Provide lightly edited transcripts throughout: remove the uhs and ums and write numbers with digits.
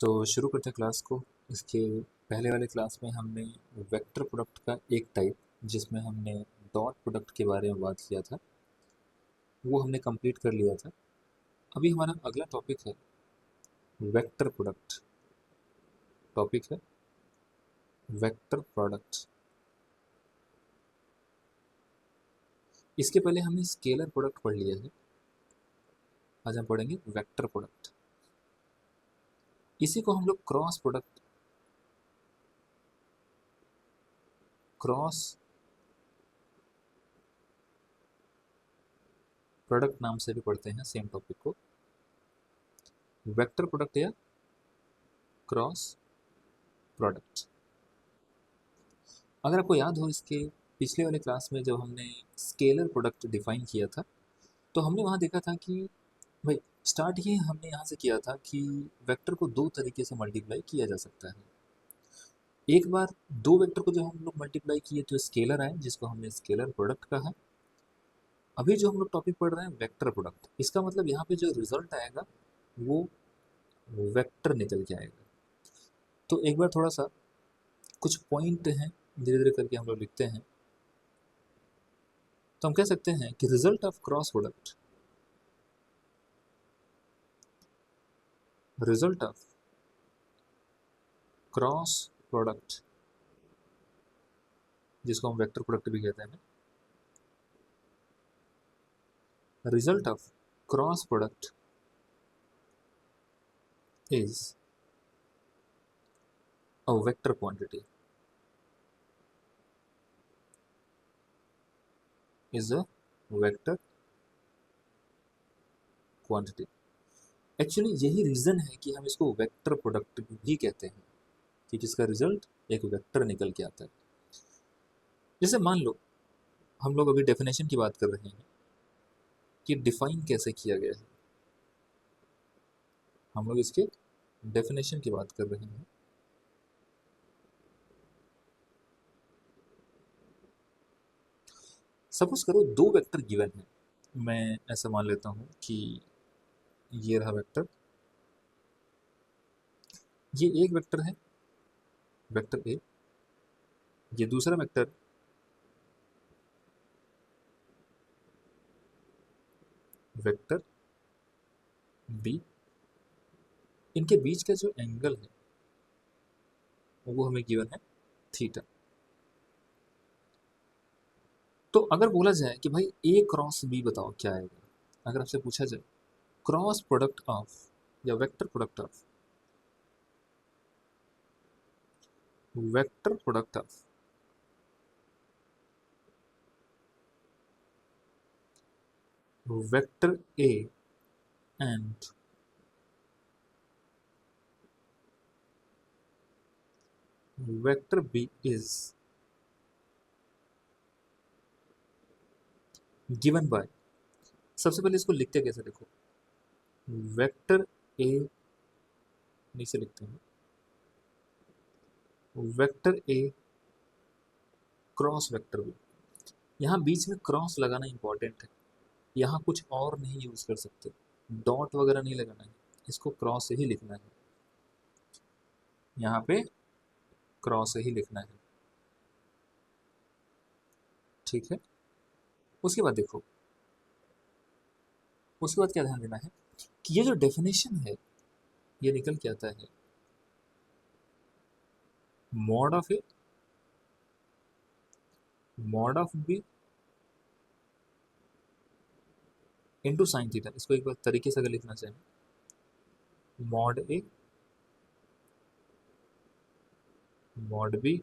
तो शुरू करते हैं क्लास को। इसके पहले वाले क्लास में हमने वेक्टर प्रोडक्ट का एक टाइप जिसमें हमने डॉट प्रोडक्ट के बारे में बात किया था, वो हमने कंप्लीट कर लिया था। अभी हमारा अगला टॉपिक है वेक्टर प्रोडक्ट। टॉपिक है वेक्टर प्रोडक्ट। इसके पहले हमने स्केलर प्रोडक्ट पढ़ लिया है, आज हम पढ़ेंगे वेक्टर प्रोडक्ट। इसी को हम लोग क्रॉस प्रोडक्ट नाम से भी पढ़ते हैं। सेम टॉपिक को वेक्टर प्रोडक्ट या क्रॉस प्रोडक्ट। अगर आपको याद हो, इसके पिछले वाले क्लास में जब हमने स्केलर प्रोडक्ट डिफाइन किया था तो हमने वहाँ देखा था कि भाई स्टार्ट ही हमने यहाँ से किया था कि वेक्टर को दो तरीके से मल्टीप्लाई किया जा सकता है। एक बार दो वेक्टर को जब हम लोग मल्टीप्लाई किए तो स्केलर आए जिसको हमने स्केलर प्रोडक्ट कहा। अभी जो हम लोग टॉपिक पढ़ रहे हैं वेक्टर प्रोडक्ट, इसका मतलब यहाँ पे जो रिजल्ट आएगा वो वेक्टर निकल के आएगा। तो एक बार थोड़ा सा कुछ पॉइंट हैं, धीरे धीरे करके हम लोग लिखते हैं। तो हम कह सकते हैं कि result of cross product, result of cross product जिसको हम वेक्टर प्रोडक्ट भी कहते हैं, result of cross product is a vector quantity, is a vector quantity। Actually यही रीज़न है कि हम इसको वेक्टर प्रोडक्ट भी कहते हैं कि जिसका रिजल्ट एक वेक्टर निकल के आता है। जैसे मान लो हम लोग अभी डेफिनेशन की बात कर रहे हैं कि डिफाइन कैसे किया गया है, हम लोग इसके डेफिनेशन की बात कर रहे हैं। सपोज करो दो वेक्टर गिवन है, मैं ऐसा मान लेता हूं कि ये रहा वेक्टर, ये एक वेक्टर है, वेक्टर ए, ये दूसरा वेक्टर वेक्टर बी। इनके बीच का जो एंगल है वो हमें गिवन है थीटा। तो अगर बोला जाए कि भाई ए क्रॉस बी बताओ क्या आएगा, अगर आपसे पूछा जाए क्रॉस प्रोडक्ट ऑफ या vector product of, vector product of vector A and vector B is given by, सबसे पहले इसको लिखते कैसे देखो, वेक्टर ए नीचे लिखते हैं, vector A cross vector B. यहाँ बीच में क्रॉस लगाना इंपॉर्टेंट है, यहाँ कुछ और नहीं यूज कर सकते, डॉट वगैरह नहीं लगाना है, इसको क्रॉस से ही लिखना है, यहाँ पे क्रॉस से ही लिखना है, ठीक है। उसके बाद देखो, उसके बाद क्या ध्यान देना है कि ये जो डेफिनेशन है ये निकल के आता है mod of A mod of B into sine theta. इसको एक बार तरीके से अगर लिखना चाहें, mod A mod B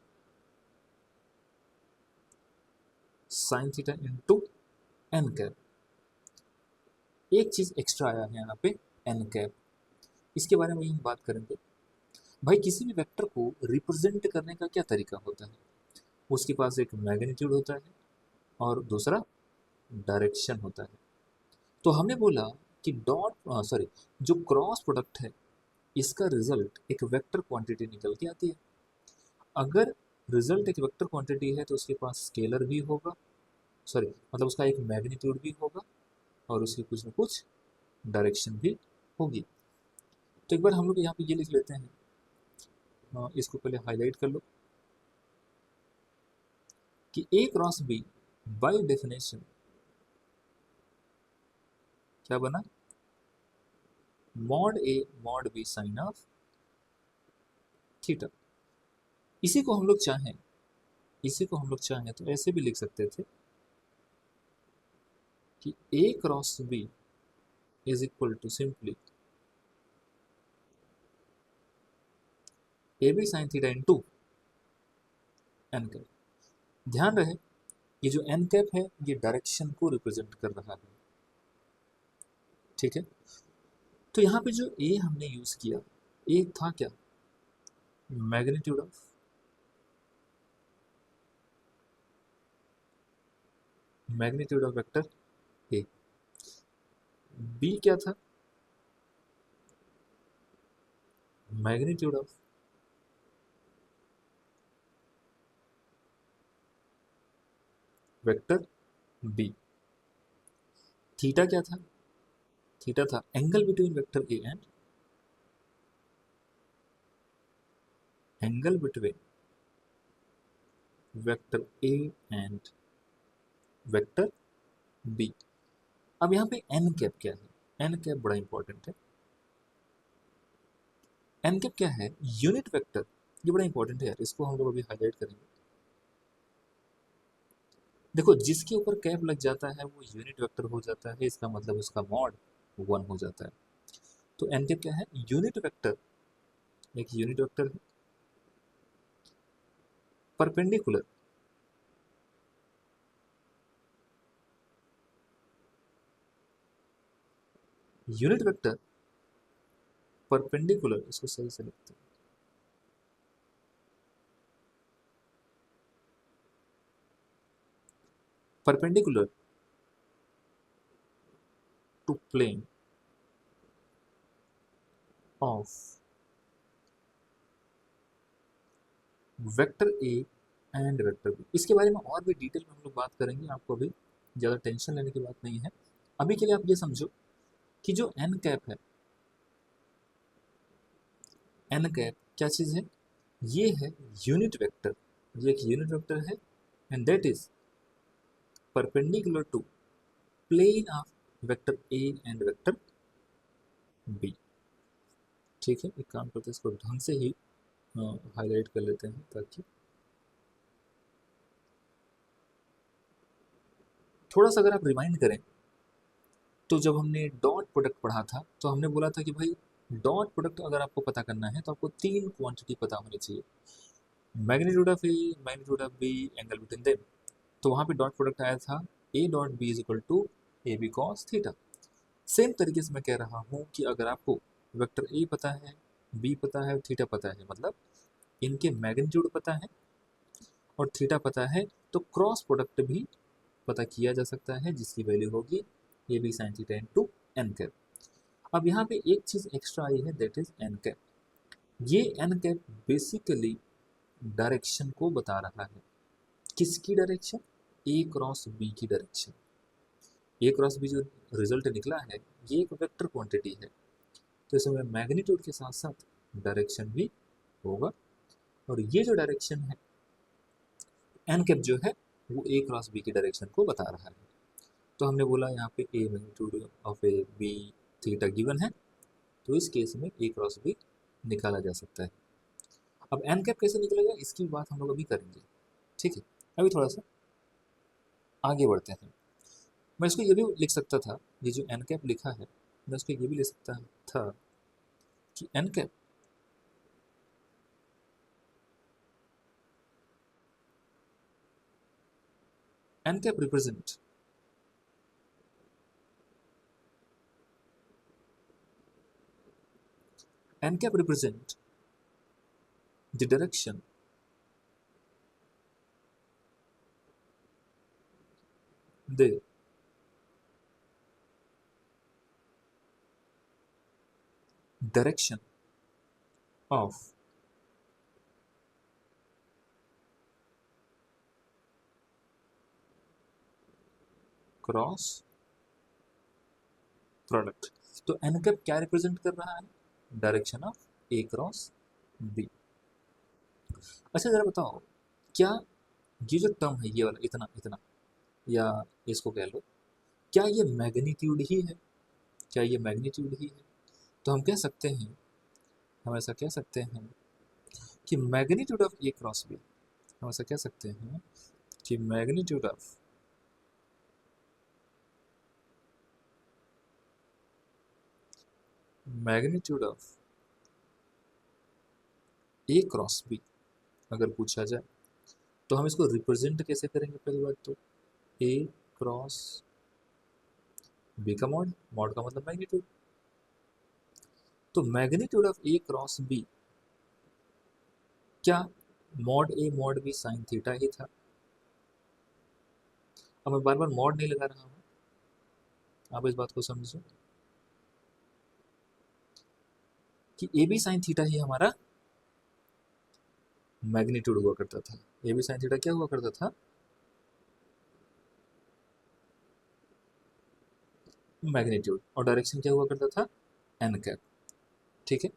sine theta into N cap. एक चीज एक्स्ट्रा आया है यहाँ पे, एन कैप, इसके बारे में हम बात करेंगे। भाई किसी भी वेक्टर को रिप्रेजेंट करने का क्या तरीका होता है, उसके पास एक मैग्नीट्यूड होता है और दूसरा डायरेक्शन होता है। तो हमने बोला कि जो क्रॉस प्रोडक्ट है इसका रिजल्ट एक वेक्टर क्वांटिटी निकल के आती है। अगर रिजल्ट एक वेक्टर क्वांटिटी है तो उसके पास स्केलर भी होगा, मतलब उसका एक मैग्नीट्यूड भी होगा और उसकी कुछ न कुछ डायरेक्शन भी होगी। तो एक बार हम लोग यहाँ पे ये लिख लेते हैं, इसको पहले हाईलाइट कर लो कि A cross B by definition क्या बना, mod A mod B sine of theta. इसी को हम लोग चाहें, इसी को हम लोग चाहें तो ऐसे भी लिख सकते थे कि A cross B is equal to simply A B sine theta into N cap. ध्यान रहे ये जो एन कैप है ये डायरेक्शन को रिप्रेजेंट कर रहा है, ठीक है। तो यहाँ पे जो ए हमने यूज किया, ए था क्या, magnitude of vector A. B क्या था, magnitude of vector B. Theta क्या था, थीटा था angle between vector A and angle between vector A and vector B. अब यहाँ पे एन कैप क्या है, एन कैप बड़ा इंपॉर्टेंट है। एन कैप क्या है, यूनिट वेक्टर, ये बड़ा इंपॉर्टेंट है यार, इसको हम लोग अभी हाईलाइट करेंगे। देखो जिसके ऊपर कैप लग जाता है वो यूनिट वेक्टर हो जाता है, इसका मतलब उसका मॉड 1 हो जाता है। तो एन कैप क्या है, यूनिट वेक्टर, एक यूनिट वेक्टर है परपेंडिकुलर यूनिट वेक्टर परपेंडिकुलर, इसको सही से लिखते हैं, perpendicular to plane of vector A and vector B. इसके बारे में और भी डिटेल में हम लोग बात करेंगे, आपको अभी ज़्यादा टेंशन लेने की बात नहीं है। अभी के लिए आप ये समझो कि जो एन कैप है, एन कैप क्या चीज़ है, ये है यूनिट वेक्टर, ये एक यूनिट वेक्टर है and that is perpendicular to plane of vector A and vector B. ठीक है, एक काम करते हैं इसको ढंग से ही हाईलाइट कर लेते हैं ताकि थोड़ा सा अगर आप रिमाइंड करें तो जब हमने डॉट प्रोडक्ट पढ़ा था तो हमने बोला था कि भाई डॉट प्रोडक्ट अगर आपको पता करना है तो आपको 3 क्वांटिटी पता होनी चाहिए, magnitude of A, magnitude of B, angle between them. तो वहाँ पे डॉट प्रोडक्ट आया था A dot B is equal to A B cos theta. Same तरीके से मैं कह रहा हूँ कि अगर आपको वेक्टर ए पता है, बी पता है, थीटा पता है, मतलब इनके मैग्नीट्यूड पता है और थीटा पता है, तो क्रॉस प्रोडक्ट भी पता किया जा सकता है जिसकी वैल्यू होगी A B sine theta into N cap. अब यहाँ पे एक चीज़ एक्स्ट्रा आई है दैट इज एन कैप। ये एन कैप बेसिकली डायरेक्शन को बता रहा है, किसकी डायरेक्शन, ए क्रॉस बी की डायरेक्शन। ए क्रॉस बी जो रिजल्ट निकला है ये एक वेक्टर क्वांटिटी है, तो इसमें मैग्नीट्यूड के साथ साथ डायरेक्शन भी होगा, और ये जो डायरेक्शन है एन कैप जो है वो ए क्रॉस बी की डायरेक्शन को बता रहा है। तो हमने बोला यहाँ पे A magnitude of A B theta given है, तो इस केस में ए क्रॉस बी निकाला जा सकता है। अब एन कैप कैसे निकलेगा इसकी बात हम लोग अभी करेंगे, ठीक है। अभी थोड़ा सा आगे बढ़ते हैं। मैं इसको ये भी लिख सकता था, ये जो एन कैप लिखा है मैं इसको ये भी लिख सकता था कि N cap represent the direction the direction of cross product. तो एन कैप क्या रिप्रेजेंट कर रहा है, direction of A cross B. अच्छा जरा बताओ, क्या ये जो टर्म है, ये वाला इतना इतना, या इसको कह लो, क्या ये मैग्नीट्यूड ही है? क्या ये मैग्नीट्यूड ही है? तो हम कह सकते हैं, हम ऐसा कह सकते हैं कि magnitude of A cross B, हम ऐसा कह सकते हैं कि magnitude of A cross B अगर पूछा जाए तो हम इसको रिप्रेजेंट कैसे करेंगे? पहली बात तो ए क्रॉस बी का मॉड, मॉड का मतलब मैग्नीट्यूड, तो magnitude of A cross B, क्या mod A mod B sine theta ही था? अब मैं बार बार मॉड नहीं लगा रहा हूं, आप इस बात को समझो कि ए बी साइन थीटा ही हमारा मैग्नीट्यूड हुआ करता था। ए बी साइन थीटा क्या हुआ करता था? मैग्नीट्यूड। और डायरेक्शन क्या हुआ करता था? N cap. ठीक है,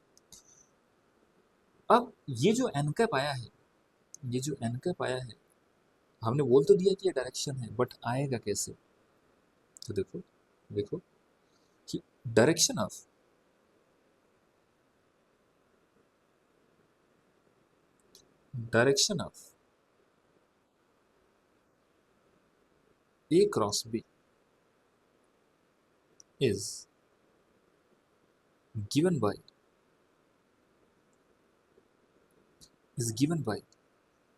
अब ये जो एन कैप आया है, ये जो एन कैप आया है, हमने बोल तो दिया कि ये डायरेक्शन है, बट आएगा कैसे? तो देखो, देखो कि direction of A cross B is given by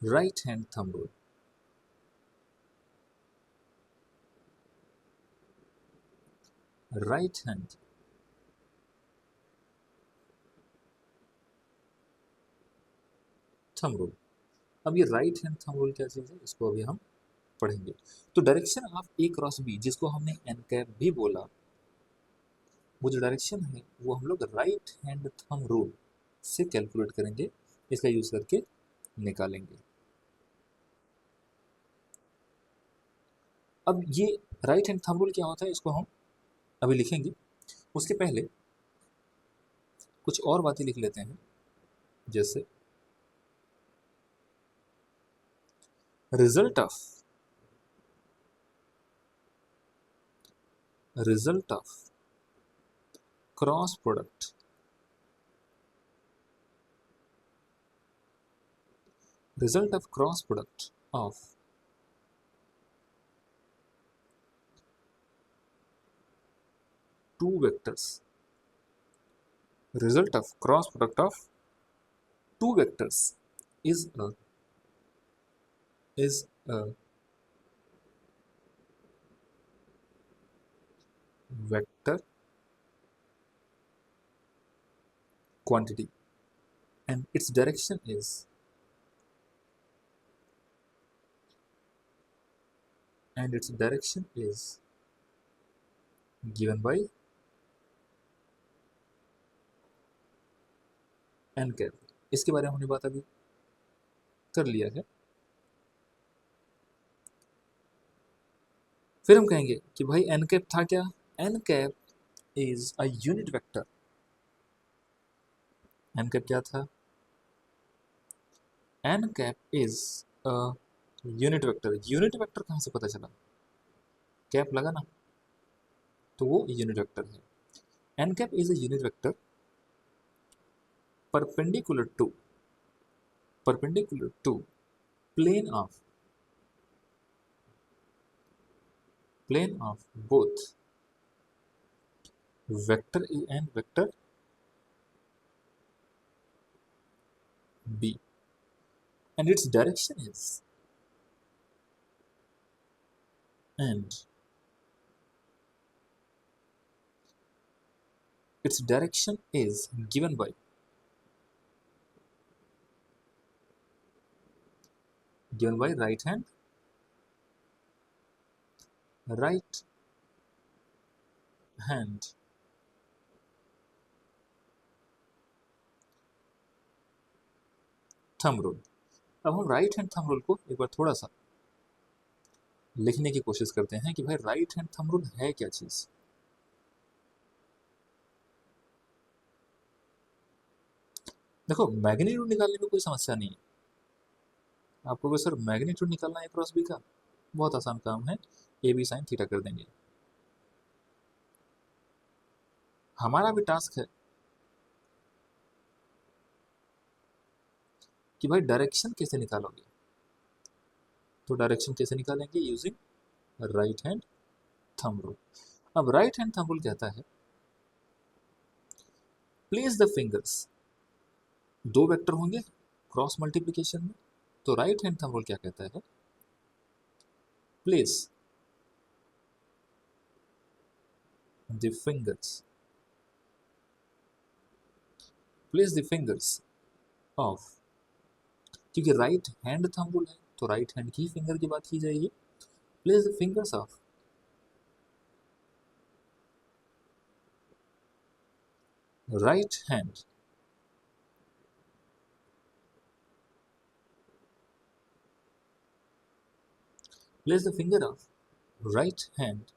right hand thumb rule. right hand thumb rule। अब ये राइट हैंड थंब रूल क्या चीज़ है, इसको अभी हम पढ़ेंगे। तो direction of A cross B, जिसको हमने एन कैप भी बोला, वो जो डायरेक्शन है वो हम लोग राइट हैंड थंब रूल से कैलकुलेट करेंगे, इसका यूज करके निकालेंगे। अब ये राइट हैंड थंब रूल क्या होता है, इसको हम अभी लिखेंगे। उसके पहले कुछ और बातें लिख लेते हैं, जैसे result of cross product of two vectors, result of cross product of two vectors is a vector quantity, and its direction is given by n cap। इसके बारे में हमने बात अभी कर लिया है। फिर हम कहेंगे कि भाई n कैप था क्या? n cap is a unit vector. n cap क्या था? n cap is a unit vector. Unit vector कहाँ से पता चला? कैप लगा ना, तो वो यूनिट वेक्टर है। n cap is a unit vector perpendicular to plane of both vector A and vector B, and its direction is given by right hand thumb rule. अब हम राइट हैंड थंब रूल को एक बार थोड़ा सा लिखने की कोशिश करते हैं कि भाई राइट हैंड थंब रूल है क्या चीज। देखो मैग्नीट्यूड निकालने में कोई समस्या नहीं है। आपको अगर सर मैग्नीट्यूड निकालना है क्रॉस बी का, बहुत आसान काम है, ए बी साइन थीटा कर देंगे। हमारा भी टास्क है कि भाई डायरेक्शन कैसे निकालोगे। तो डायरेक्शन कैसे निकालेंगे, using right hand thumb rule. अब राइट हैंड थंब रूल कहता है प्लेस द फिंगर्स, दो वेक्टर होंगे क्रॉस मल्टीप्लिकेशन में, तो राइट हैंड थंब रूल क्या कहता है, place the fingers, place the fingers of, क्योंकि राइट हैंड थंब रूल है तो राइट हैंड की फिंगर की बात की जाएगी, place the fingers of right hand place the finger of right hand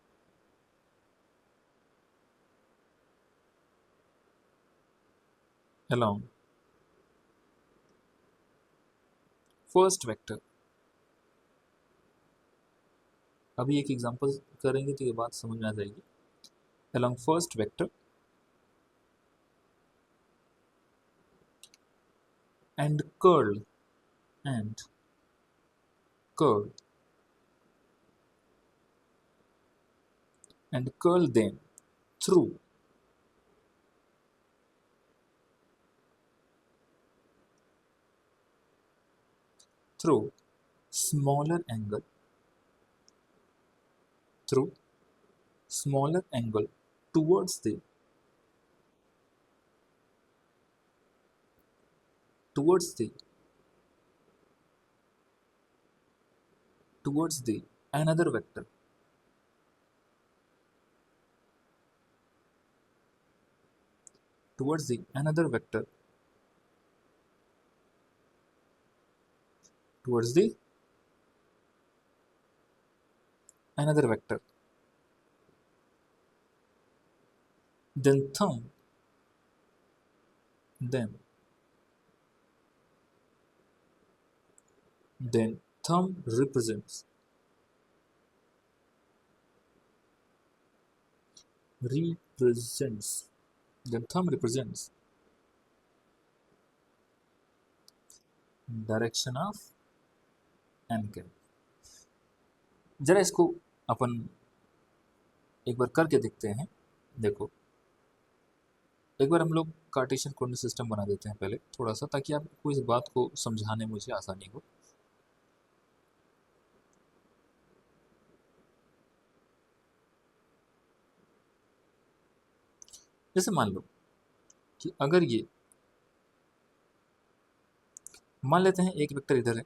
along first vector। अभी एक एग्जांपल करेंगे तो ये बात समझ में आ जाएगी। along first vector and curl and curl and curl them through smaller angle, through smaller angle towards the towards the towards the another vector, towards the another vector, towards the another vector, then thumb them, then thumb represents represents then thumb represents direction of NK. जरा इसको अपन एक बार करके देखते हैं। देखो एक बार हम लोग कार्टेशियन कोऑर्डिनेट सिस्टम बना देते हैं पहले थोड़ा सा, ताकि आपको इस बात को समझाने में मुझे आसानी हो। जैसे मान लो कि अगर ये मान लेते हैं एक वेक्टर इधर है,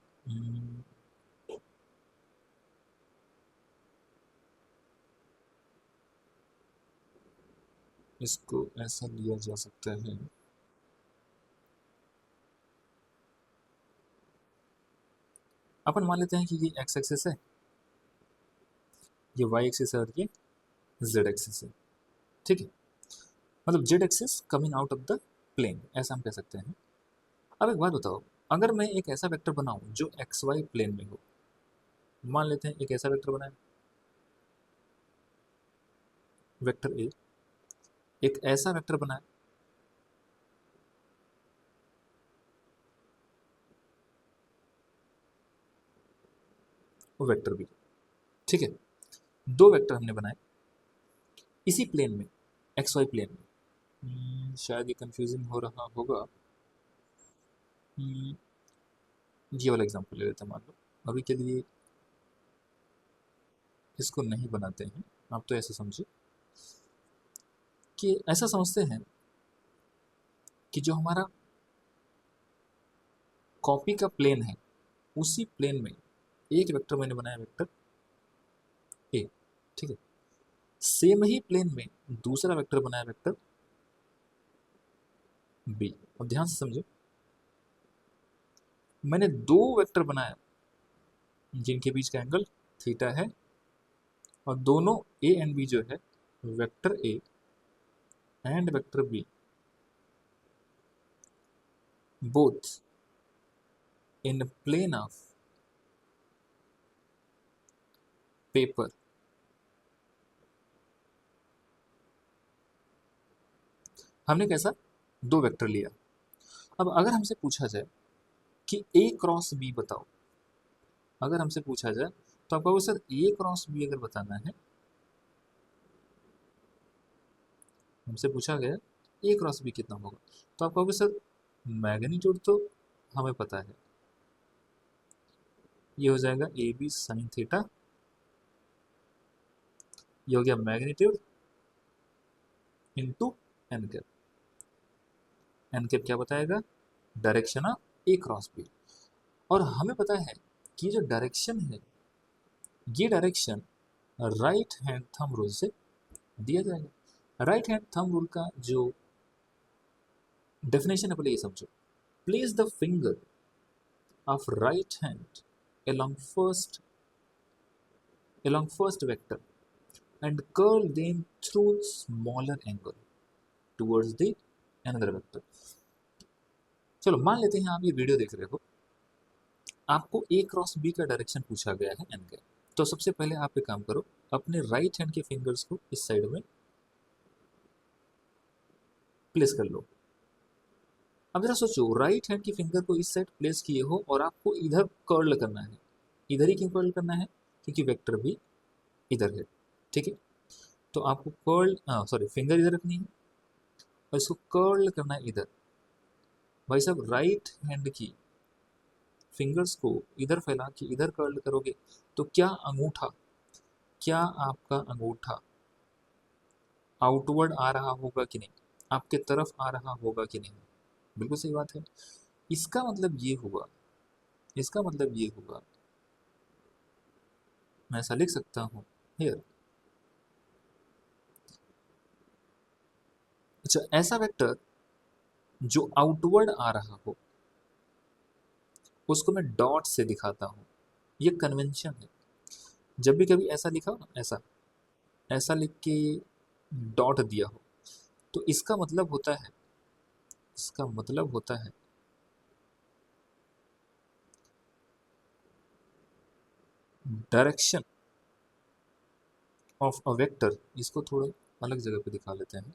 इसको ऐसा लिया जा सकता है, अपन मान लेते हैं कि ये एक्स एक्सिस है, ये वाई एक्सिस है और ये जेड एक्सिस है। ठीक है, मतलब Z axis coming out of the plane, ऐसा हम कह सकते हैं। अब एक बात बताओ, अगर मैं एक ऐसा वेक्टर बनाऊं जो एक्स वाई प्लेन में हो, मान लेते हैं एक ऐसा वेक्टर बनाए, वेक्टर ए, एक ऐसा वेक्टर बनाए, वो वेक्टर बी। ठीक है, दो वेक्टर हमने बनाए इसी प्लेन में, एक्स वाई प्लेन में। शायद ये कंफ्यूजिंग हो रहा होगा। ये वाला एग्जांपल ले लेते हैं, मान लो अभी के लिए इसको नहीं बनाते हैं, आप तो ऐसा समझिए कि ऐसा समझते हैं कि जो हमारा कॉपी का प्लेन है उसी प्लेन में एक वेक्टर मैंने बनाया, वेक्टर ए। ठीक है, सेम ही प्लेन में दूसरा वेक्टर बनाया, वेक्टर बी। अब ध्यान से समझो, मैंने दो वेक्टर बनाया जिनके बीच का एंगल थीटा है, और दोनों ए एंड बी जो है, vector A and vector B, both in a plane of paper. हमने कैसा दो वेक्टर लिया। अब अगर हमसे पूछा जाए कि ए क्रॉस बी बताओ, अगर हमसे पूछा जाए तो आप कहोगे सर ए क्रॉस बी अगर बताना है, हमसे पूछा गया ए क्रॉस बी कितना होगा, तो आप कहोगे सर मैग्नीट्यूड तो हमें पता है, ये हो जाएगा ए बी साइन थीटा, ये हो गया magnitude into N cap. N cap क्या बताएगा, direction of A cross B. और हमें पता है कि जो डायरेक्शन है, ये direction right hand thumb rule से दिया जाएगा। राइट हैंड थंब रूल का जो डेफिनेशन है पहले ये समझो। Place the finger of right hand along first vector and curl them through smaller angle towards the another vector। चलो मान लेते हैं आप ये वीडियो देख रहे हो, आपको ए क्रॉस बी का डायरेक्शन पूछा गया है एन का। तो सबसे पहले आप एक काम करो, अपने राइट हैंड के फिंगर्स को इस साइड में प्लेस कर लो। अब जरा सोचो, राइट हैंड की फिंगर को इस साइड प्लेस किए हो और आपको इधर कर्ल करना है। इधर ही क्यों कर्ल करना है, क्योंकि वेक्टर भी इधर है, ठीक है। तो आपको कर्ल फिंगर इधर रखनी है और इसको कर्ल करना है इधर। भाई साहब राइट हैंड की फिंगर्स को इधर फैला के इधर कर्ल करोगे तो क्या आपका अंगूठा आउटवर्ड आ रहा होगा कि नहीं, आपके तरफ आ रहा होगा कि नहीं। बिल्कुल सही बात है। इसका मतलब ये हुआ, इसका मतलब ये हुआ, मैं ऐसा लिख सकता हूं हियर। अच्छा, ऐसा वेक्टर जो आउटवर्ड आ रहा हो उसको मैं डॉट से दिखाता हूं, ये कन्वेंशन है। जब भी कभी ऐसा लिखा हो ना, ऐसा ऐसा लिख के डॉट दिया हो, तो इसका मतलब होता है, इसका मतलब होता है डायरेक्शन ऑफ अ वेक्टर। इसको थोड़ा अलग जगह पे दिखा लेते हैं।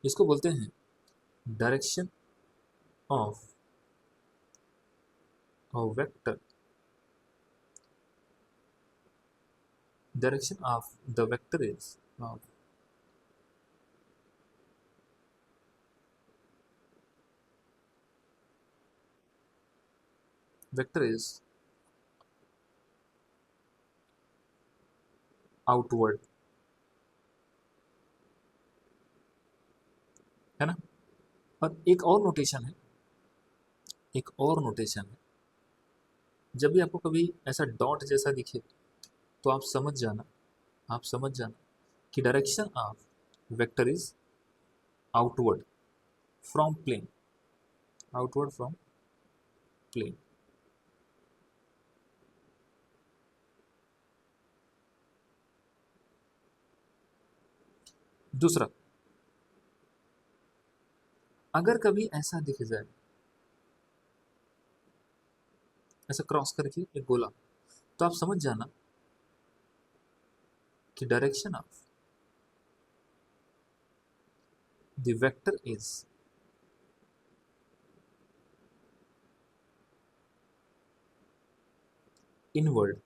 इसको बोलते हैं direction of a vector, direction of the vector is vector is outward, है ना। और एक और नोटेशन है, एक और नोटेशन है, जब भी आपको कभी ऐसा डॉट जैसा दिखे तो आप समझ जाना, आप समझ जाना कि direction of vector is outward from plane, outward from plane. दूसरा, अगर कभी ऐसा दिख जाए, ऐसा क्रॉस करके एक गोला, तो आप समझ जाना कि direction of the vector is inward,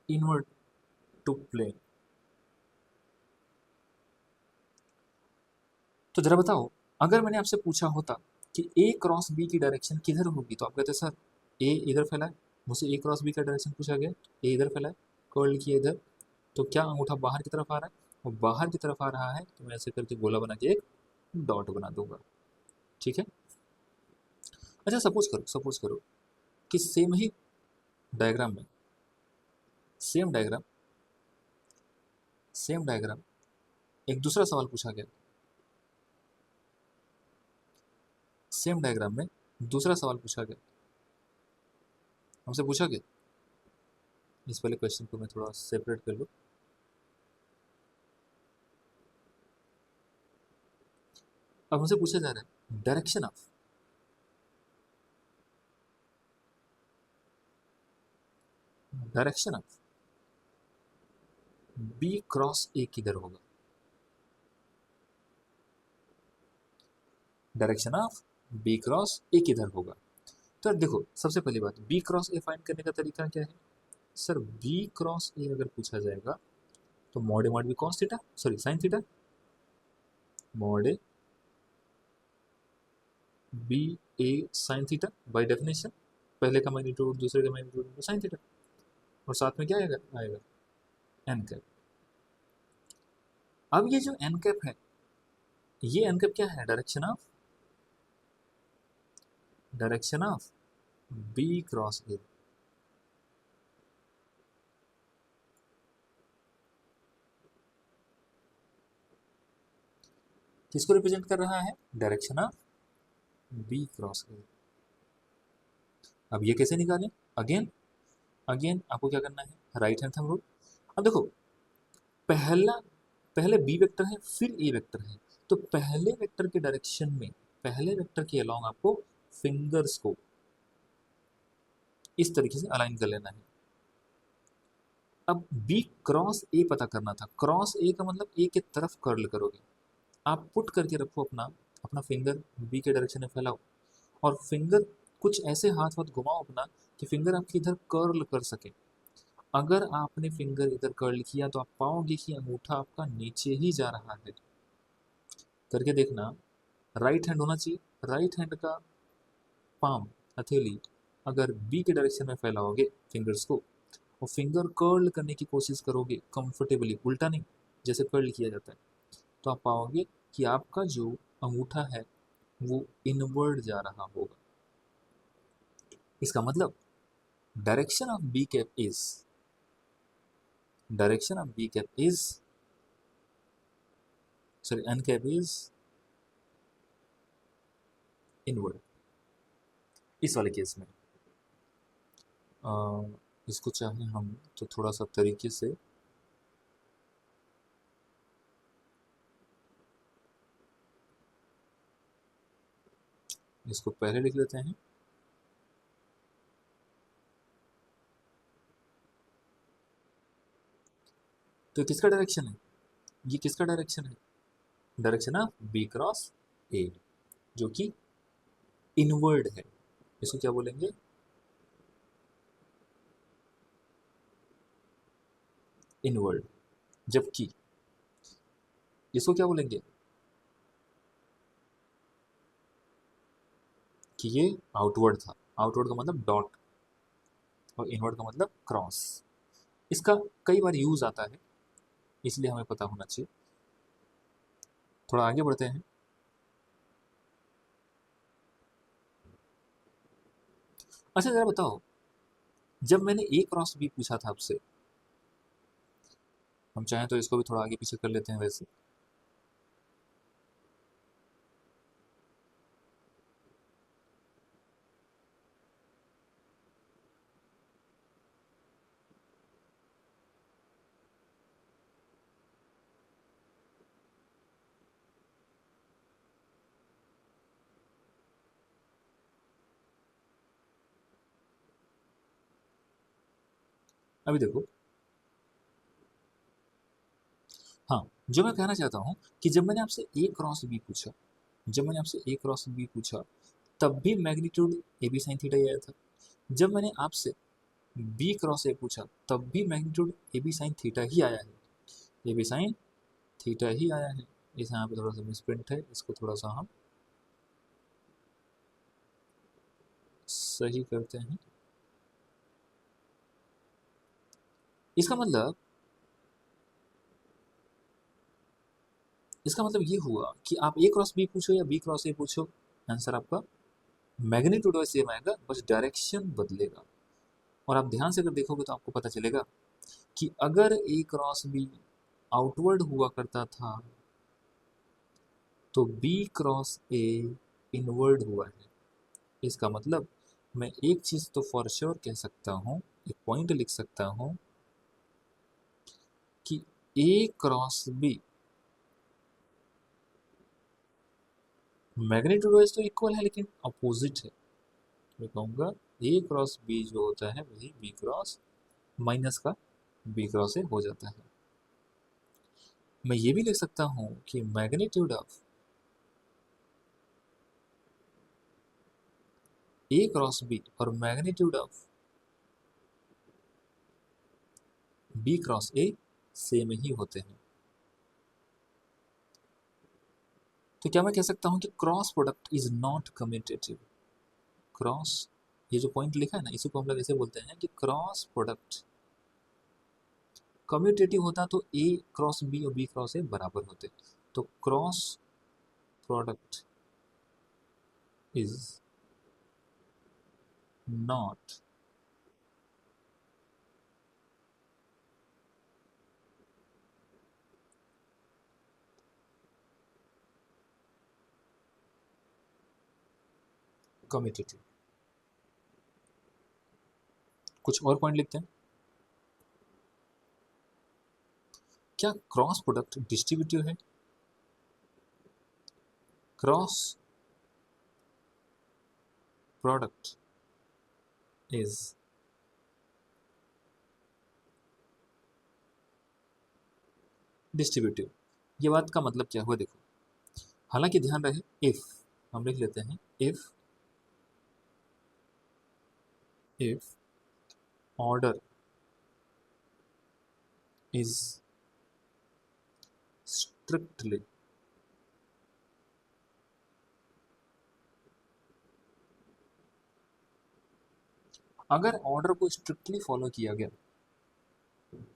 inward to plane. तो जरा बताओ, अगर मैंने आपसे पूछा होता कि ए क्रॉस बी की डायरेक्शन किधर होगी, तो आप कहते सर ए इधर फैला है, मुझसे ए क्रॉस बी का डायरेक्शन पूछा गया, ए इधर फैला है, कर्ल किया इधर, तो क्या अंगूठा बाहर की तरफ आ रहा है, और बाहर की तरफ आ रहा है तो मैं ऐसे करके गोला बना के एक डॉट बना दूंगा, ठीक है। अच्छा, सपोज करो कि सेम ही डायग्राम में, सेम डायग्राम, सेम डायग्राम, एक दूसरा सवाल पूछा गया, सेम डायग्राम में दूसरा सवाल पूछा गया, हमसे पूछा गया, इस वाले क्वेश्चन को मैं थोड़ा सेपरेट कर लूँ। अब हमसे पूछा जा रहा है direction of B cross A किधर होगा। Direction of B cross A किधर होगा। तो देखो सबसे पहली बात, बी क्रॉस ए फाइंड करने का तरीका क्या है सर। बी क्रॉस ए अगर पूछा जाएगा तो mod A mod B cos theta, sorry sine theta, mod A B A sine theta by definition. पहले का मैग्नीट्यूड दूसरे का मैग्नीट्यूड साइन थीटा, और साथ में क्या आएगा आएगा एन कैप। अब ये जो एन कैप है, ये एन कैप क्या है, direction of B cross A. किसको रिप्रेजेंट कर रहा है, direction of B cross A. अब ये कैसे निकालें, अगेन अगेन आपको क्या करना है, राइट हैंड थंब रूल। अब देखो पहला, पहले बी वेक्टर है फिर ए वेक्टर है, तो पहले वेक्टर के डायरेक्शन में, पहले वेक्टर के अलोंग आपको फिंगर्स को इस तरीके से अलाइन कर लेना है। अब बी क्रॉस ए पता करना था, क्रॉस ए का मतलब ए के तरफ कर्ल करोगे। आप पुट करके रखो अपना अपना फिंगर बी के डायरेक्शन में फैलाओ, और फिंगर कुछ ऐसे हाथ वाथ घुमाओ अपना कि फिंगर आपकी इधर कर्ल कर सके। अगर आपने फिंगर इधर कर्ल किया तो आप पाओगे कि अंगूठा आपका नीचे ही जा रहा है। करके देखना, राइट हैंड होना चाहिए, राइट हैंड का पाम हथेली अगर बी के डायरेक्शन में फैलाओगे फिंगर्स को, और फिंगर कर्ल करने की कोशिश करोगे कंफर्टेबली, उल्टा नहीं जैसे कर्ल किया जाता है, तो आप पाओगे कि आपका जो अंगूठा है वो इनवर्ड जा रहा होगा। इसका मतलब direction of B cap is, direction of B cap is, sorry N cap is inward. इस वाले केस में इसको चाहे हम तो थोड़ा सा तरीके से इसको पहले लिख लेते हैं। तो किसका डायरेक्शन है, ये किसका डायरेक्शन है, direction of B cross A, जो कि इनवर्ड है। इसको क्या बोलेंगे, इनवर्ड। जबकि इसको क्या बोलेंगे कि ये आउटवर्ड था। आउटवर्ड का मतलब डॉट, और इनवर्ड का मतलब क्रॉस। इसका कई बार यूज आता है, इसलिए हमें पता होना चाहिए। थोड़ा आगे बढ़ते हैं। अच्छा जरा बताओ, जब मैंने ए क्रॉस बी पूछा था आपसे, हम चाहें तो इसको भी थोड़ा आगे पीछे कर लेते हैं वैसे। अभी देखो, हाँ, जो मैं कहना चाहता हूँ कि जब मैंने आपसे ए क्रॉस बी पूछा, जब मैंने आपसे ए क्रॉस बी पूछा तब भी magnitude A B sine theta ही आया था। जब मैंने आपसे बी क्रॉस ए पूछा तब भी magnitude A B sine theta ही आया है, ए बी साइन थीटा ही आया है। इस यहाँ पे थोड़ा सा मिसप्रिंट है, इसको थोड़ा सा हम सही करते हैं। इसका मतलब, इसका मतलब ये हुआ कि आप ए क्रॉस बी पूछो या बी क्रॉस ए पूछो, आंसर आपका मैग्नीट्यूड वाइज सेम आएगा, बस डायरेक्शन बदलेगा। और आप ध्यान से अगर देखोगे तो आपको पता चलेगा कि अगर ए क्रॉस बी आउटवर्ड हुआ करता था तो बी क्रॉस ए इनवर्ड हुआ है। इसका मतलब मैं एक चीज तो फॉर श्योर कह सकता हूँ, एक पॉइंट लिख सकता हूँ कि A cross B magnitude wise तो इक्वल है लेकिन अपोजिट है। मैं कहूँगा ए क्रॉस बी जो होता है वही बी क्रॉस माइनस का बी क्रॉस ए हो जाता है। मैं ये भी लिख सकता हूँ कि magnitude of A cross B और magnitude of B cross A same ही होते हैं। तो क्या मैं कह सकता हूं कि cross product is not commutative. Cross, ये जो पॉइंट लिखा है ना, इसी को हम लोग ऐसे बोलते हैं कि क्रॉस प्रोडक्ट कम्यूटेटिव होता तो ए क्रॉस बी और बी क्रॉस ए बराबर होते। तो cross product is not commutative. कुछ और पॉइंट लिखते हैं। क्या क्रॉस प्रोडक्ट डिस्ट्रीब्यूटिव है? Cross product is distributive. ये बात का मतलब क्या हुआ देखो, हालांकि ध्यान रहे इफ हम लिख लेते हैं, इफ ऑर्डर इज स्ट्रिक्टली अगर ऑर्डर को स्ट्रिक्टली फॉलो किया गया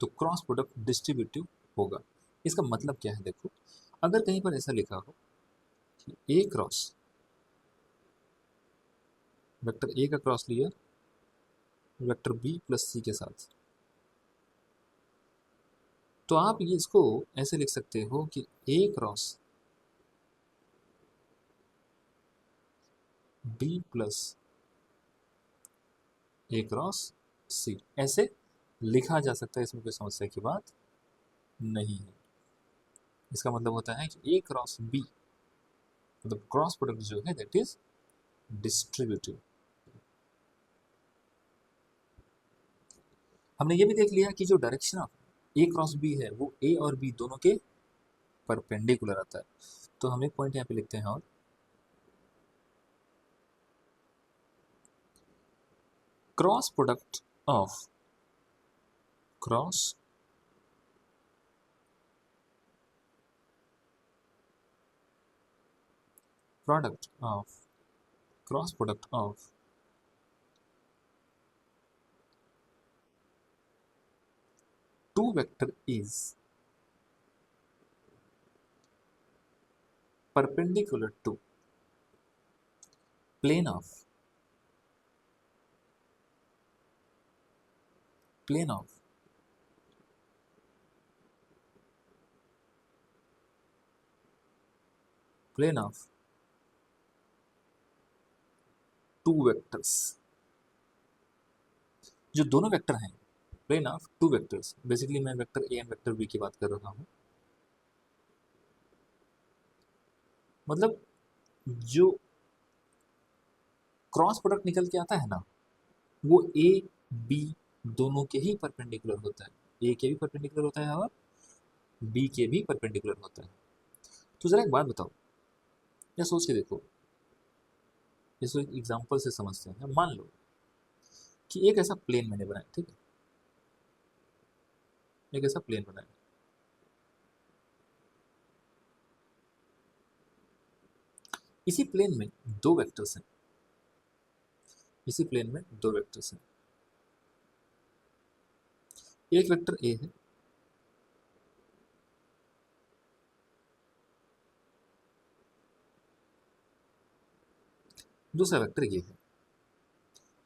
तो क्रॉस प्रोडक्ट डिस्ट्रीब्यूटिव होगा। इसका मतलब क्या है देखो, अगर कहीं पर ऐसा लिखा हो कि ए क्रॉस वेक्टर ए का क्रॉस लिया वेक्टर बी प्लस सी के साथ, तो आप ये इसको ऐसे लिख सकते हो कि A cross B plus A cross सी, ऐसे लिखा जा सकता है। इसमें कोई समस्या की बात नहीं है। इसका मतलब होता है कि ए क्रॉस बी मतलब क्रॉस प्रोडक्ट जो है दैट इज डिस्ट्रीब्यूटिव। हमने ये भी देख लिया कि जो direction of A cross B है वो ए और बी दोनों के परपेंडिकुलर आता है। तो हम एक पॉइंट यहाँ पे लिखते हैं, और cross product of cross product of cross product of two vector is perpendicular to plane of plane of plane of two vectors. जो दोनों वेक्टर हैं plane of two vectors, basically मैं vector A and vector B की बात कर रहा हूं। मतलब जो क्रॉस प्रोडक्ट निकल के आता है ना, वो ए बी दोनों के ही परपेंडिकुलर होता है। ए के भी परपेंडिकुलर होता है और बी के भी परपेंडिकुलर होता है। तो जरा एक बात बताओ, या सोच के देखो, इसको एक एग्जांपल से समझते हैं। मान लो कि एक ऐसा प्लेन मैंने बनाया, ठीक है, एक ऐसा प्लेन बनाया, इसी प्लेन में दो वेक्टर्स हैं, इसी प्लेन में दो वेक्टर्स हैं। एक वेक्टर ए है, दूसरा वेक्टर ये है।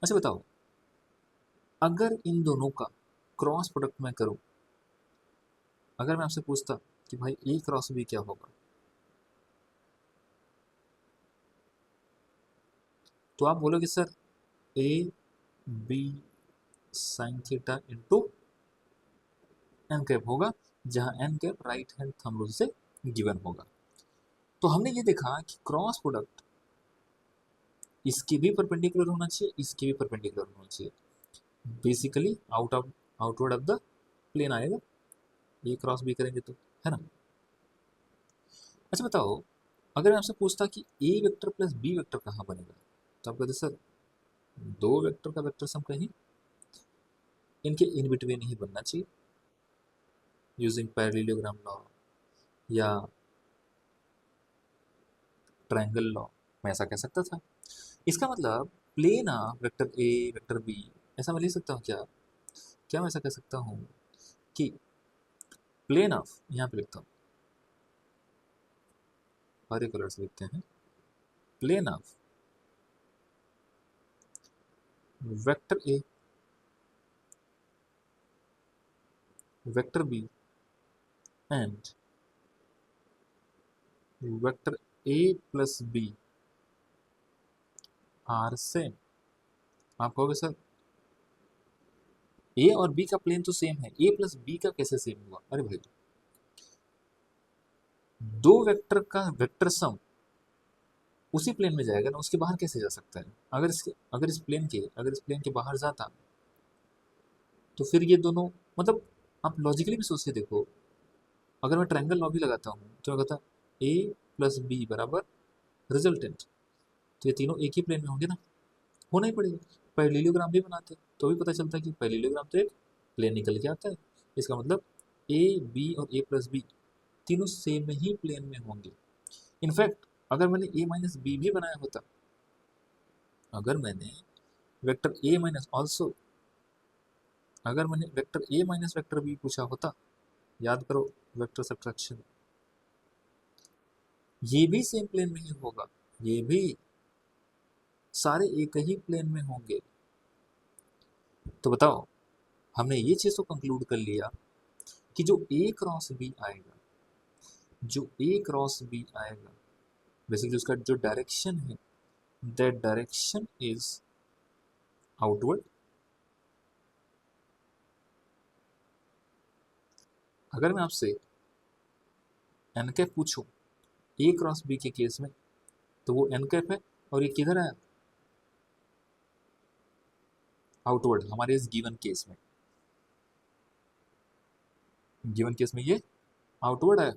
अच्छा बताओ, अगर इन दोनों का क्रॉस प्रोडक्ट मैं करूं, अगर मैं आपसे पूछता कि भाई ए क्रॉस बी क्या होगा, तो आप बोलोगे sir A B sine theta into N cap होगा, जहां N cap right hand thumb rule से गिवन होगा। तो हमने ये देखा कि क्रॉस प्रोडक्ट इसके भी परपेंडिकुलर होना चाहिए, इसके भी परपेंडिकुलर होना चाहिए, basically outward of the plane आएगा, ये क्रॉस बी करेंगे तो, है ना। अच्छा बताओ, अगर मैं आपसे पूछता कि ए वेक्टर प्लस बी वेक्टर कहाँ बनेगा, तो आप कहते सर दो वेक्टर का वेक्टर सम कहीं इनके इन बिटवीन ही बनना चाहिए यूजिंग पैरेललोग्राम लॉ या ट्रायंगल लॉ, मैं ऐसा कह सकता था। इसका मतलब plane of vector A vector B, ऐसा मैं लिख सकता हूँ क्या, क्या मैं ऐसा कह सकता हूँ कि प्लेन ऑफ, यहाँ पे लिखता हूँ हरे कलर से लिखते हैं, plane of vector A vector B and vector A plus B are same. आप कहोगे सर ए और बी का प्लेन तो सेम है, ए प्लस बी का कैसे सेम हुआ, अरे भाई दो वेक्टर का वेक्टर सम उसी प्लेन में जाएगा ना, उसके बाहर कैसे जा सकता है, अगर इस प्लेन के बाहर जाता तो फिर ये दोनों, मतलब आप लॉजिकली भी सोच के देखो, अगर मैं ट्रायंगल लॉ भी लगाता हूँ तो मैं कहता ए प्लस बी बराबर रिजल्टेंट, तो ये तीनों एक ही प्लेन में होंगे ना, होना ही पड़ेगा। पैरेललोग्राम भी बनाते तो भी पता चलता है कि पैरेललोग्राम तो एक प्लेन निकल के आता है, इसका मतलब ए बी और ए प्लस बी तीनों सेम ही प्लेन में होंगे। इनफैक्ट अगर मैंने ए माइनस बी भी बनाया होता, अगर मैंने वेक्टर ए माइनस ऑल्सो, अगर मैंने vector A minus vector B पूछा होता, याद करो वेक्टर सब्ट्रैक्शन, ये भी सेम प्लेन में ही होगा, ये भी सारे एक ही प्लेन में होंगे। तो बताओ, हमने ये चीज तो कंक्लूड कर लिया कि जो ए क्रॉस बी आएगा, जो ए क्रॉस बी आएगा, बेसिकली उसका जो डायरेक्शन है, दैट डायरेक्शन इज आउटवर्ड। अगर मैं आपसे एन कैप पूछूं ए क्रॉस बी के केस में, तो वो एन कैप है और ये किधर आया, आउटवर्ड, हमारे इस गिवन केस में ये आउटवर्ड आया,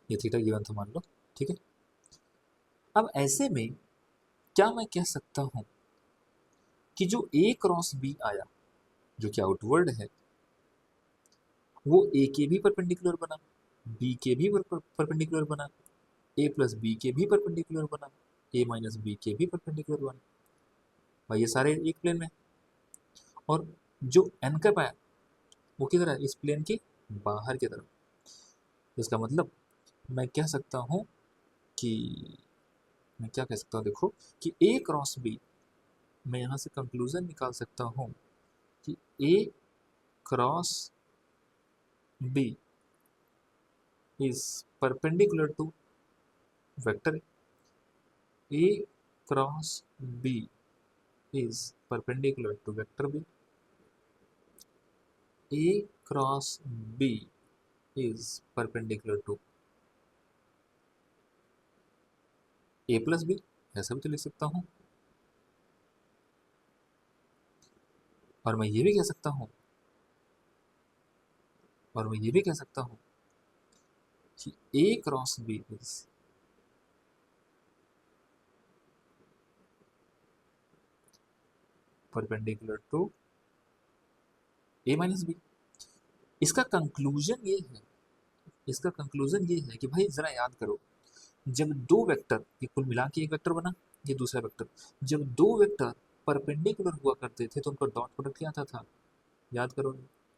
ये थीटा गिवन था मान लो, ठीक है। अब ऐसे में क्या मैं कह सकता हूं कि जो ए क्रॉस बी आया, जो कि आउटवर्ड है, वो ए के भी परपेंडिकुलर बना, बी के भी परपेंडिकुलर बना, ए प्लस बी के भी परपेंडिकुलर बना, ए माइनस बी के भी परपेंडिकुलर बना, भाई ये सारे एक प्लेन में। और जो एन कैप आया वो किधर है, इस प्लेन के बाहर की तरफ। इसका मतलब मैं कह सकता हूं कि, मैं क्या कह सकता हूं, देखो कि ए क्रॉस बी, मैं यहां से कंक्लूजन निकाल सकता हूं कि A cross B is perpendicular to vector A cross B is perpendicular to vector b, a cross b is perpendicular to a plus b, ऐसा भी तो लिख सकता हूं। और मैं ये भी कह सकता हूं, और मैं ये भी कह सकता हूं कि a cross b is perpendicular to a minus b। इसका कंक्लूजन ये है, इसका कंक्लूजन ये है कि भाई जरा याद करो, जब दो वेक्टर, ये कुल मिला के एक वेक्टर बना, ये दूसरा वेक्टर, जब दो वेक्टर परपेंडिकुलर हुआ करते थे तो उनका डॉट प्रोडक्ट क्या आता था, याद करो,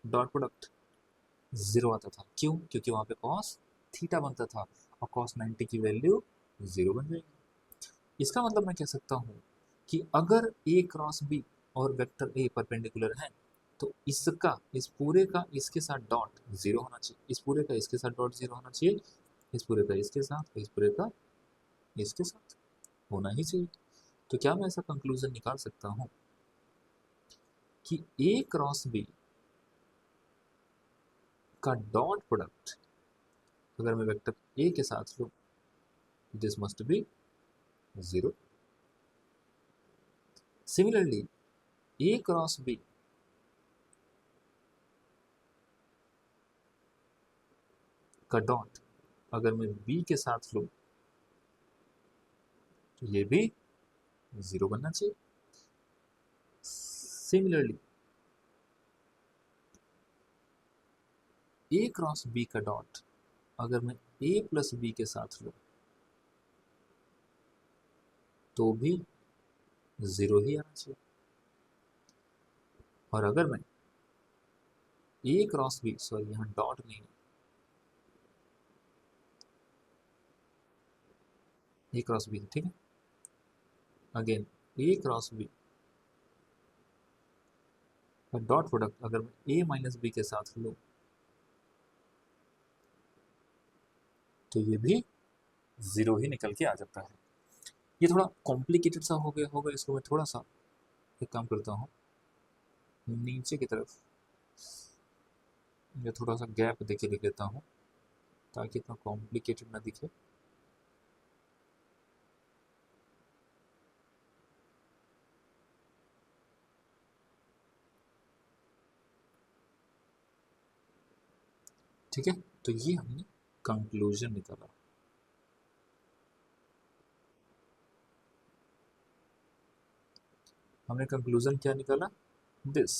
डॉट प्रोडक्ट जीरो आता था। क्यों, क्योंकि वहां पे कॉस थीटा बनता था और कॉस 90 की वैल्यू जीरो बन जाएगी। इसका मतलब मैं कह सकता हूं कि अगर ए क्रॉस बी और वेक्टर ए परपेंडिकुलर है, तो इसका, इस पूरे का इसके साथ डॉट जीरो होना चाहिए, इस पूरे का इसके साथ डॉट जीरो होना चाहिए, इस पूरे का इसके साथ, इस पूरे का इसके साथ होना ही चाहिए। तो क्या मैं ऐसा कंक्लूजन निकाल सकता हूं कि ए क्रॉस बी का डॉट प्रोडक्ट अगर मैं वेक्टर ए के साथ लूँ, this must be 0. Similarly A cross B का डॉट अगर मैं बी के साथ लूँ तो ये भी 0 बनना चाहिए. सिमिलरली ए क्रॉस बी का डॉट अगर मैं ए प्लस बी के साथ लूँ तो भी 0 ही आना चाहिए. और अगर मैं ए क्रॉस बी, सॉरी यहाँ डॉट नहीं है, ए क्रॉस बी, ठीक है. अगेन ए क्रॉस बी का डॉट प्रोडक्ट अगर मैं ए माइनस बी के साथ लूँ तो ये भी 0 ही निकल के आ जाता है. ये थोड़ा कॉम्प्लिकेटेड सा हो गया होगा, इसको मैं थोड़ा सा एक काम करता हूँ, नीचे की तरफ ये थोड़ा सा गैप देके लिख लेता हूँ ताकि इतना कॉम्प्लिकेटेड ना दिखे. ठीक है, तो ये हमने कंक्लूजन निकाला. हमने कंक्लूजन क्या निकाला? दिस.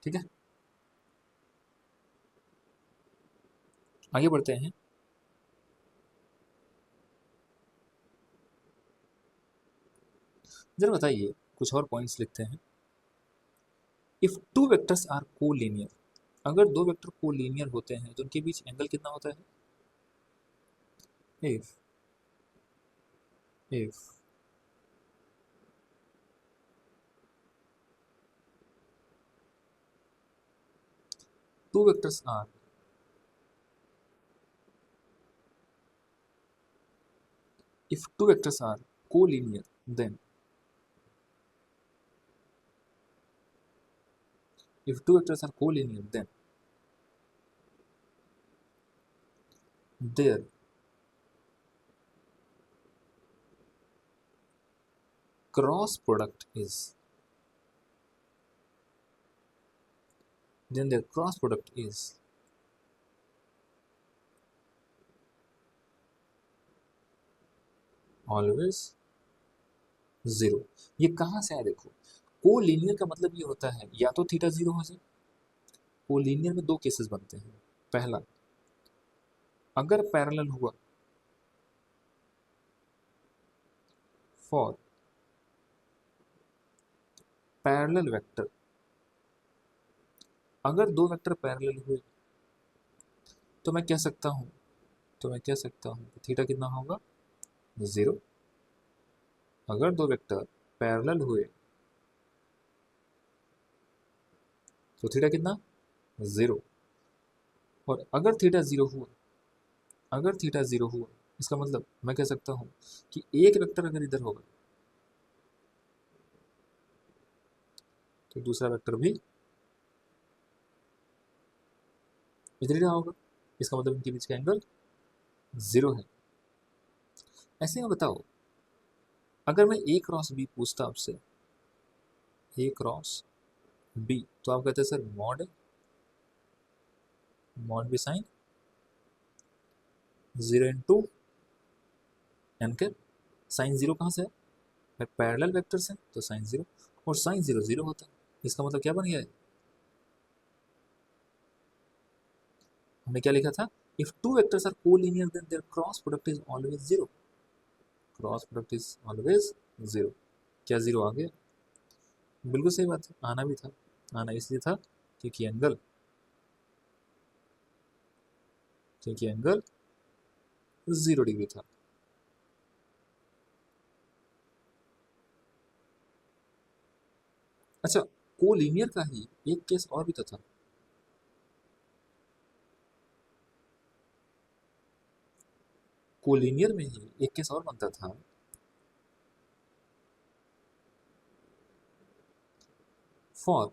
ठीक है, आगे बढ़ते हैं. जरा बताइए, कुछ और पॉइंट्स लिखते हैं. If two vectors are collinear, अगर दो वेक्टर कोलिनियर होते हैं तो उनके बीच एंगल कितना होता है? if two vectors are collinear, then if two vectors are collinear then their cross product is always 0. ये कहाँ से आया देखो, कोलिनियर का मतलब ये होता है या तो थीटा 0 हो जाए. कोलिनियर में दो केसेस बनते हैं. पहला, अगर पैरेलल हुआ फॉर पैरेलल वेक्टर, अगर दो वेक्टर पैरेलल हुए तो मैं कह सकता हूँ थीटा कितना होगा? 0. अगर दो वेक्टर पैरेलल हुए तो थीटा कितना? 0. और अगर थीटा 0 हुआ, इसका मतलब मैं कह सकता हूँ कि एक वेक्टर अगर इधर होगा तो दूसरा वेक्टर भी इधर ही रहा होगा. इसका मतलब इनके बीच का एंगल 0 है. ऐसे में बताओ, अगर मैं ए क्रॉस बी पूछता आपसे, ए क्रॉस बी, तो आप कहते sir mod B sine 0 into N K. Sine 0 कहाँ से है? पैरेलल वेक्टर से, तो साइन 0, और साइन 0 0 होता है. इसका मतलब क्या बन गया है? हमने क्या लिखा था? If two vectors are collinear then their cross product is always 0. Cross product is always 0. क्या 0 आ गया? बिल्कुल सही बात है, आना भी था. आना इसलिए था क्योंकि एंगल 0 डिग्री था. अच्छा, कोलिनियर का ही एक केस और भी तो था. कोलिनियर में ही एक केस और बनता था. For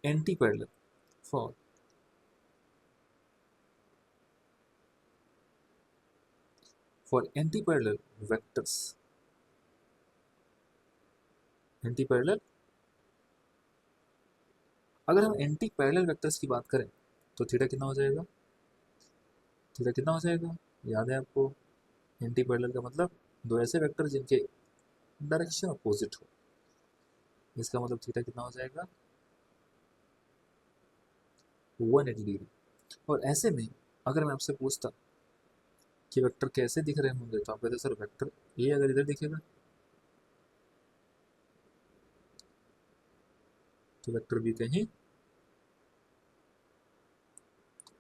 anti parallel for anti parallel vectors, anti parallel, अगर हम एंटी पैरेलल वेक्टर्स की बात करें तो थीटा कितना हो जाएगा, थीटा कितना हो जाएगा, याद है आपको, एंटी पैरेलल का मतलब दो ऐसे वेक्टर जिनके डायरेक्शन अपोजिट हो, इसका मतलब थीटा कितना हो जाएगा, 180 डिग्री। और ऐसे में अगर मैं आपसे पूछता कि वेक्टर कैसे दिख रहे होंगे तो आप कहते सर वेक्टर ए अगर इधर दिखेगा तो वेक्टर बी कहीं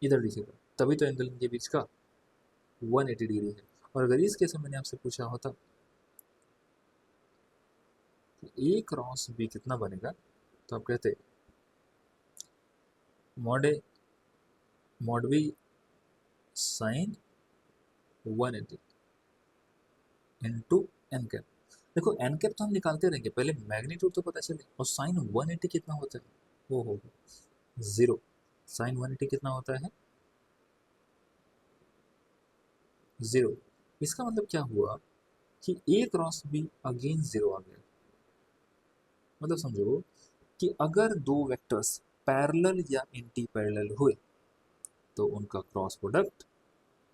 इधर दिखेगा, तभी तो एंगल इनके बीच का 180 डिग्री है। और अगर इस केस में मैंने आपसे पूछा होता ए क्रॉस बी कितना बनेगा तो आप कहते mod A mod B sine 180 into N cap. देखो एन कैप तो हम निकालते रहेंगे, पहले मैग्नीट्यूड तो पता चले, और साइन 180 कितना होता है, वो हो जीरो, साइन 180 कितना होता है, जीरो। इसका मतलब क्या हुआ कि A cross be again zero आ गया। मतलब समझो कि अगर दो वेक्टर्स पैरेलल या एंटी पैरेलल हुए तो उनका क्रॉस प्रोडक्ट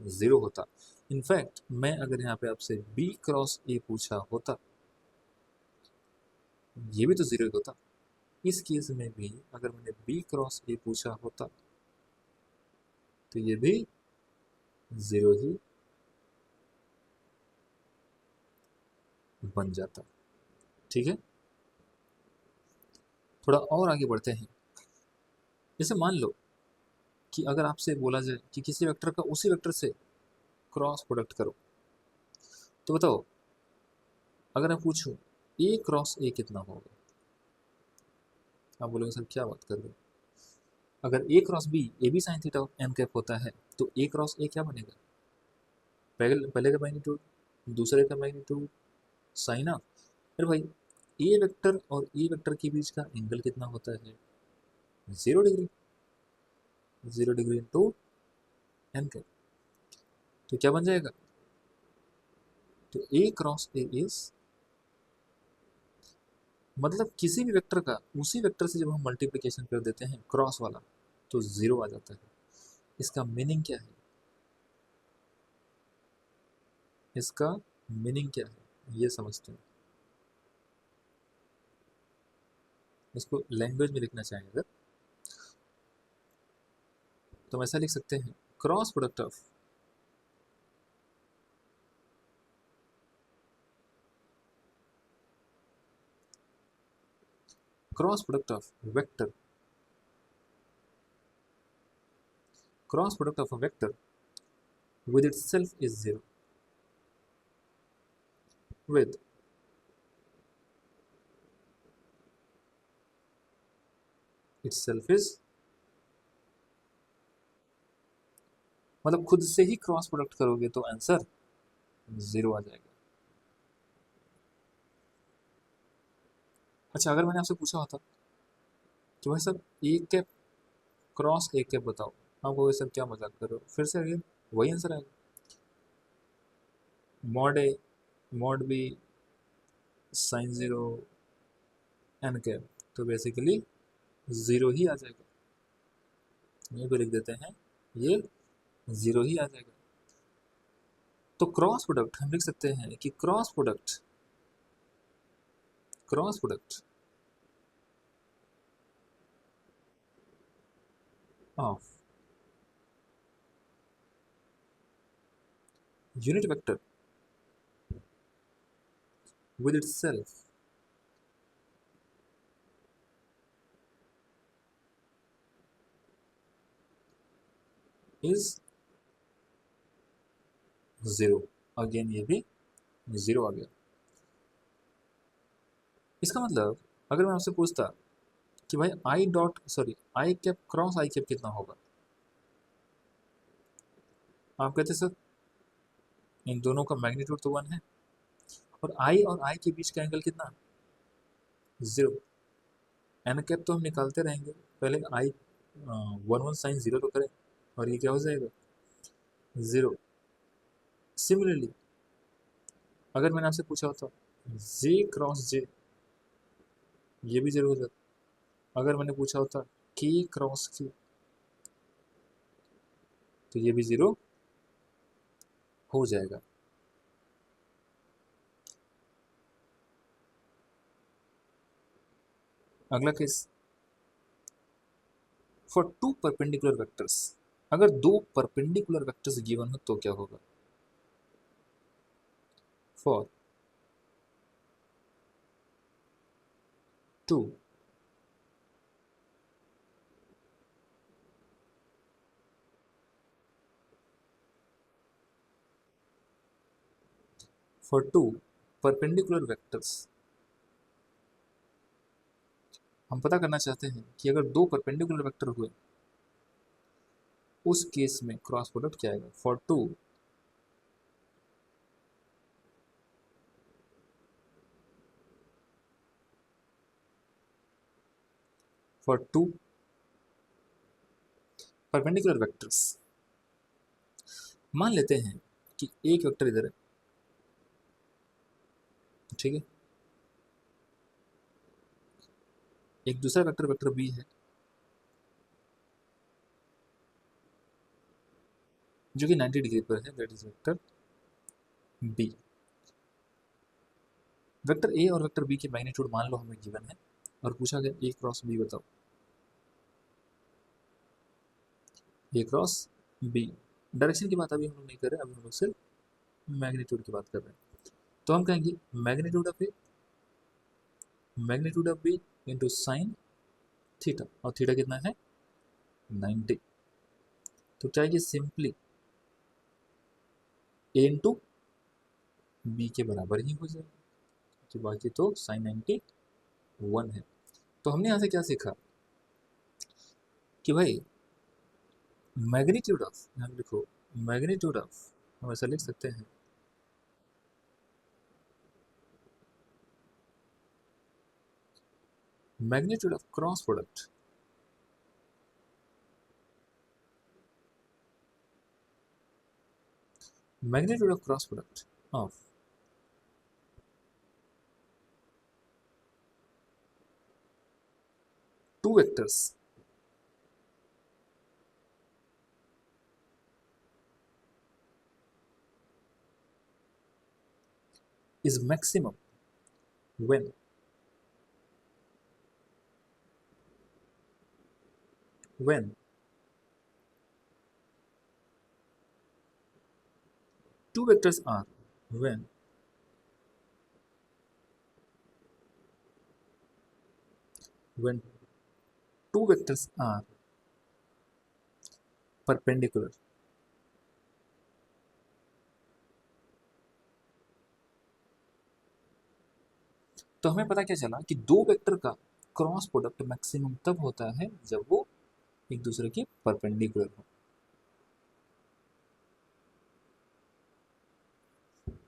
जीरो होता। इनफैक्ट मैं अगर यहाँ पे आपसे बी क्रॉस ए पूछा होता ये भी तो जीरो ही होता। इस केस में भी अगर मैंने बी क्रॉस ए पूछा होता तो ये भी जीरो ही बन जाता। ठीक है, थोड़ा और आगे बढ़ते हैं। जैसे मान लो कि अगर आपसे बोला जाए कि किसी वेक्टर का उसी वेक्टर से क्रॉस प्रोडक्ट करो, तो बताओ अगर मैं पूछूं ए क्रॉस ए कितना होगा, आप बोलोगे सर क्या बात कर रहे हो, अगर A cross B A B sine theta N cap होता है तो ए क्रॉस ए क्या बनेगा, पहले का मैग्नीट्यूड दूसरे का मैग्नीट्यूड साइन ऑफ। अरे भाई ए वेक्टर और ए वेक्टर के बीच का एंगल कितना होता है, 0 degree, 0 degree into N cap. तो क्या बन जाएगा, तो ए क्रॉस ए इज, मतलब किसी भी वेक्टर का उसी वेक्टर से जब हम मल्टीप्लिकेशन कर देते हैं क्रॉस वाला तो जीरो आ जाता है। इसका मीनिंग क्या है, इसका मीनिंग क्या है ये समझते हैं। इसको लैंग्वेज में लिखना चाहें अगर तो हम ऐसा लिख सकते हैं, cross product of vector, cross product of a vector with itself is zero, with itself is, मतलब खुद से ही क्रॉस प्रोडक्ट करोगे तो आंसर जीरो आ जाएगा। अच्छा अगर मैंने आपसे पूछा होता कि भाई sir A cap cross A cap बताओ, आप कहोगे सर क्या मजाक कर रहे हो, फिर से अगेन वही आंसर आएगा, mod A mod B sine zero N cap, तो बेसिकली जीरो ही आ जाएगा। यहीं पे लिख देते हैं ये जीरो ही आ जाएगा। तो क्रॉस प्रोडक्ट हम लिख सकते हैं कि cross product of unit vector with itself is zero. Again ये भी जीरो आ गया। इसका मतलब अगर मैं आपसे पूछता कि भाई आई कैप क्रॉस आई कैप कितना होगा, आप कहते सर इन दोनों का मैग्नीट्यूड तो 1 है और आई के बीच का एंगल कितना, जीरो। एन कैप तो हम निकालते रहेंगे, पहले आई 1 1 साइन 0 तो करें और ये क्या हो जाएगा 0। सिमिलरली अगर मैंने आपसे पूछा होता जे क्रॉस जे, ये भी 0 हो जाता। अगर मैंने पूछा होता के क्रॉस के, तो ये भी 0 हो जाएगा। अगला केस, फॉर 2 परपेंडिकुलर वेक्टर्स, अगर 2 परपेंडिकुलर वेक्टर्स गिवन हो तो क्या होगा। फॉर 2 फॉर 2 परपेंडिकुलर वेक्टर्स, हम पता करना चाहते हैं कि अगर 2 परपेंडिकुलर वेक्टर हुए उस केस में क्रॉस प्रोडक्ट क्या आएगा। फॉर 2 फॉर 2 परपेंडिकुलर वेक्टर्स, मान लेते हैं कि एक वेक्टर इधर है, ठीक है, एक दूसरा वेक्टर वेक्टर बी है जो कि 90 डिग्री पर है, that is vector B. Vector A और वेक्टर बी के मैग्नीट्यूड मान लो हमें गिवन है और पूछा गया ए क्रॉस बी बताओ। ए क्रॉस बी, डायरेक्शन की बात अभी हम लोग नहीं कर रहे, अभी हम लोग सिर्फ मैग्नीट्यूड की बात कर रहे हैं। तो हम कहेंगे magnitude of B into sine theta, और थीटा कितना है 90। तो क्या ये सिंपली ए इंटू बी के बराबर ही हो जाएगा, तो बाकी तो साइन 91 है। तो हमने यहाँ से क्या सीखा कि भाई मैग्नीट्यूड ऑफ, यहाँ लिखो मैग्नीट्यूड ऑफ, हम ऐसा लिख सकते हैं magnitude of cross product magnitude of cross product of two vectors is maximum when two vectors are when two vectors are perpendicular तो हमें पता क्या चला कि दो वेक्टर का क्रॉस प्रोडक्ट मैक्सिमम तब होता है जब वो एक दूसरे के परपेंडिकुलर हो।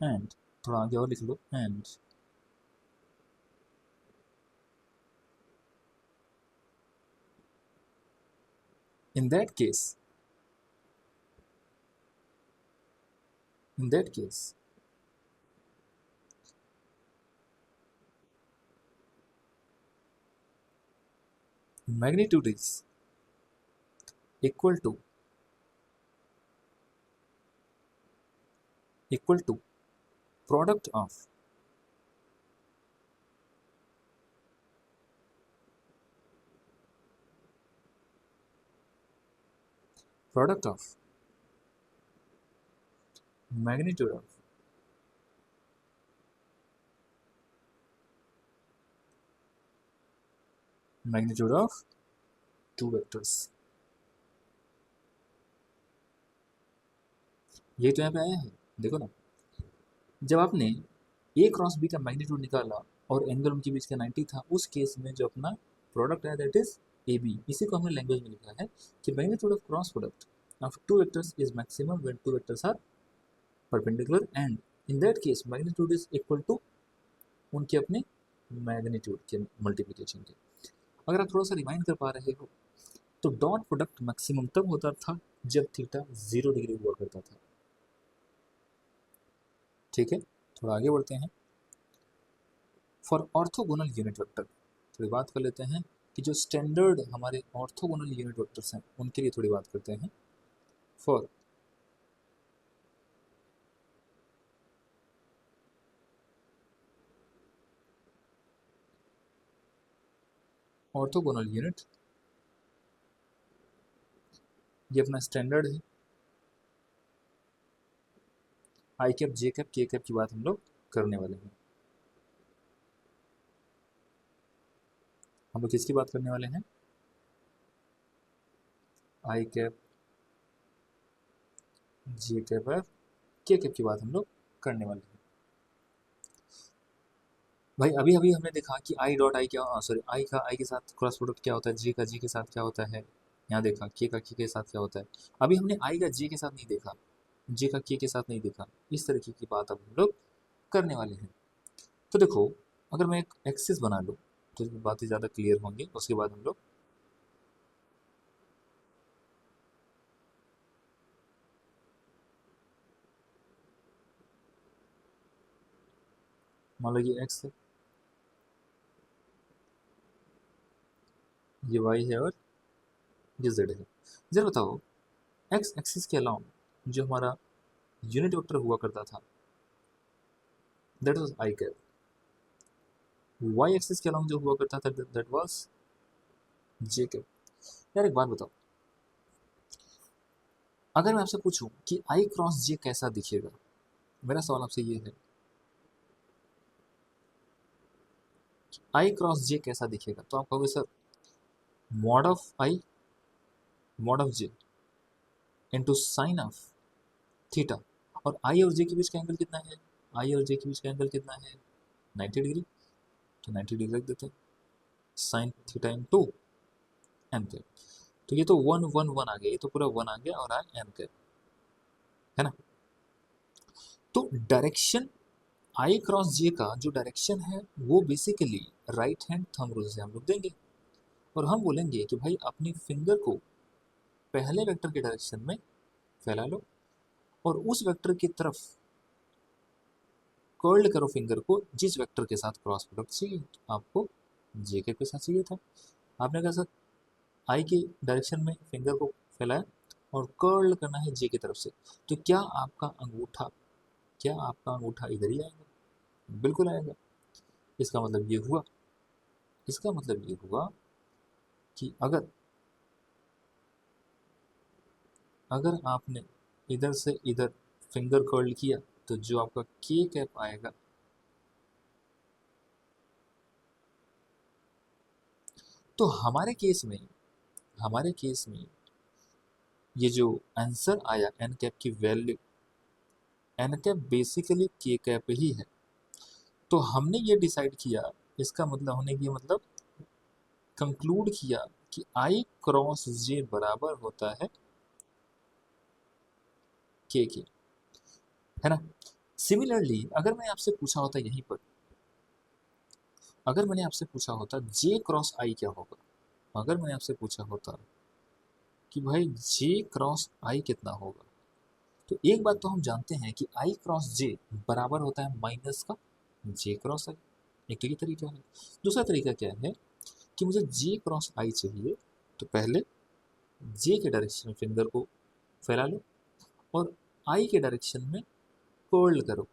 एंड थोड़ा आगे और लिख लो, and in that case magnitude is equal to product of magnitude of two vectors। ये तो यहाँ पे आया है, देखो ना, जब आपने ए क्रॉस बी का मैग्नीट्यूड निकाला और एंगल उनके बीच का 90 था, उस केस में जो अपना प्रोडक्ट है दैट इज ए बी। इसी को हमने लैंग्वेज में लिखा है कि magnitude of cross product of two vectors is maximum when two vectors are perpendicular and in that case magnitude is equal to उनके अपने मैग्नीट्यूड के मल्टीप्लिकेशन के। अगर आप थोड़ा सा रिमाइंड कर पा रहे हो तो डॉट प्रोडक्ट मैक्सिमम तब होता था जब थीटा 0 डिग्री हुआ करता था। ठीक है, थोड़ा आगे बढ़ते हैं। फॉर ऑर्थोगोनल यूनिट वेक्टर थोड़ी बात कर लेते हैं कि जो स्टैंडर्ड हमारे ऑर्थोगोनल यूनिट वेक्टर्स हैं उनके लिए थोड़ी बात करते हैं। फॉर ऑर्थोगोनल यूनिट, ये अपना स्टैंडर्ड है। आई कैप, जे कैप, के कैप की बात हम लोग करने वाले हैं। हम लोग किसकी बात करने वाले हैं? आई कैप, जे कैप और के कैप की बात हम लोग करने वाले हैं। भाई अभी अभी हमने देखा कि आई डॉट आई क्या, सॉरी आई का आई के साथ क्रॉस प्रोडक्ट क्या होता है, जे का जी के साथ क्या होता है। यहाँ देखा के का के साथ क्या होता है। अभी हमने आई का जे के साथ नहीं देखा, जे का के साथ नहीं देखा। इस तरीके की बात अब हम लोग करने वाले हैं। तो देखो, अगर मैं एक एक्सिस बना लूँ तो बातें ज़्यादा क्लियर होंगी। उसके बाद हम लोग मान लो ये एक्स है, ये वाई है और ये जेड है। जरा बताओ, एक्स एक्सिस के अलावा जो हमारा यूनिट वेक्टर हुआ करता था that was I cap, Y axis के अलावा जो हुआ करता था दैट वाज जे कैप। यार एक बात बताओ, अगर मैं आपसे पूछूं कि आई क्रॉस जे कैसा दिखेगा, मेरा सवाल आपसे ये है, आई क्रॉस जे कैसा दिखेगा, तो आप कहोगे sir mod of I mod of J into sine of theta. और आई और जे के बीच का एंगल कितना है? आई और जे के बीच का एंगल कितना है? 90 डिग्री। तो 90 डिग्री रख देते हैं, sine theta into N cap. तो ये तो 1 1 1 आ गया, ये तो पूरा 1 आ गया और आया एन कैप, है ना। तो डायरेक्शन आई क्रॉस जे का जो डायरेक्शन है वो basically right hand thumb rule से हम लोग देंगे और हम बोलेंगे कि भाई अपनी फिंगर को पहले वेक्टर के डायरेक्शन में फैला लो और उस वेक्टर की तरफ कर्ल करो फिंगर को जिस वेक्टर के साथ क्रॉस प्रोडक्ट चाहिए। तो आपको जे के साथ चाहिए था, आपने कहा सर आई की डायरेक्शन में फिंगर को फैलाया और कर्ल करना है जे की तरफ से। तो क्या आपका अंगूठा इधर ही आएगा? बिल्कुल आएगा। इसका मतलब ये हुआ, इसका मतलब ये हुआ कि अगर अगर आपने इधर से इधर फिंगर कर्ल किया तो जो आपका के कैप आएगा, तो हमारे केस में ये जो आंसर आया एन कैप की वैल्यू, एन कैप बेसिकली के कैप ही है। तो हमने ये डिसाइड किया, इसका मतलब हमने ये मतलब कंक्लूड किया कि आई क्रॉस जे बराबर होता है के, है ना। सिमिलरली अगर मैंने आपसे पूछा होता यहीं पर, अगर मैंने आपसे पूछा होता जे क्रॉस आई क्या होगा, अगर मैंने आपसे पूछा होता कि भाई जे क्रॉस आई कितना होगा, तो एक बात तो हम जानते हैं कि आई क्रॉस जे बराबर होता है माइनस का जे क्रॉस आई। एक तो ये तरीका है। दूसरा तरीका क्या है कि मुझे जे क्रॉस आई चाहिए, तो पहले जे के डायरेक्शन में फिंगर को फैला लो और आई के डायरेक्शन में कर्ल करो,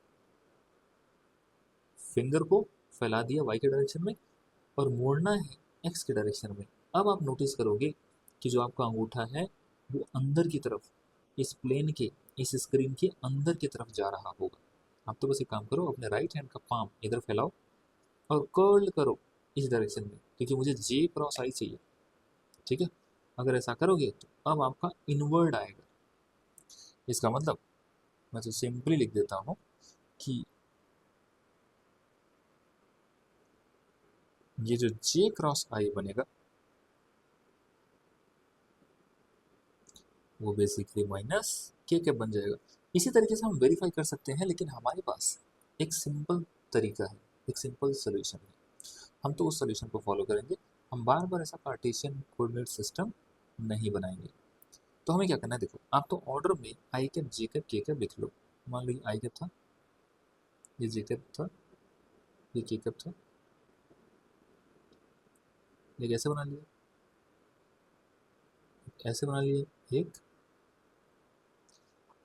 फिंगर को फैला दिया वाई के डायरेक्शन में और मोड़ना है एक्स के डायरेक्शन में। अब आप नोटिस करोगे कि जो आपका अंगूठा है वो अंदर की तरफ, इस प्लेन के, इस स्क्रीन के अंदर की तरफ जा रहा होगा। आप तो बस एक काम करो, अपने राइट हैंड का पाम इधर फैलाओ और कर्ल करो इस डायरेक्शन में, क्योंकि मुझे जे क्रॉस आई चाहिए। ठीक है, अगर ऐसा करोगे तो अब आपका इनवर्ड आएगा। इसका मतलब मैं तो सिंपली लिख देता हूँ कि ये जो जे क्रॉस आई बनेगा वो बेसिकली माइनस के बन जाएगा। इसी तरीके से हम वेरीफाई कर सकते हैं, लेकिन हमारे पास एक सिंपल तरीका है, एक सिंपल सोल्यूशन है। हम तो उस सोल्यूशन को फॉलो करेंगे। हम बार बार ऐसा कार्टेशियन कोऑर्डिनेट सिस्टम नहीं बनाएंगे। तो हमें क्या करना है, देखो आप तो ऑर्डर में आई कैप जे कैप के कैप लिख लो। मान लो ये आई कैप था, ये जे कैप था, ये के कैप था, ये कैसे बना लिया, ऐसे बना लिया एक।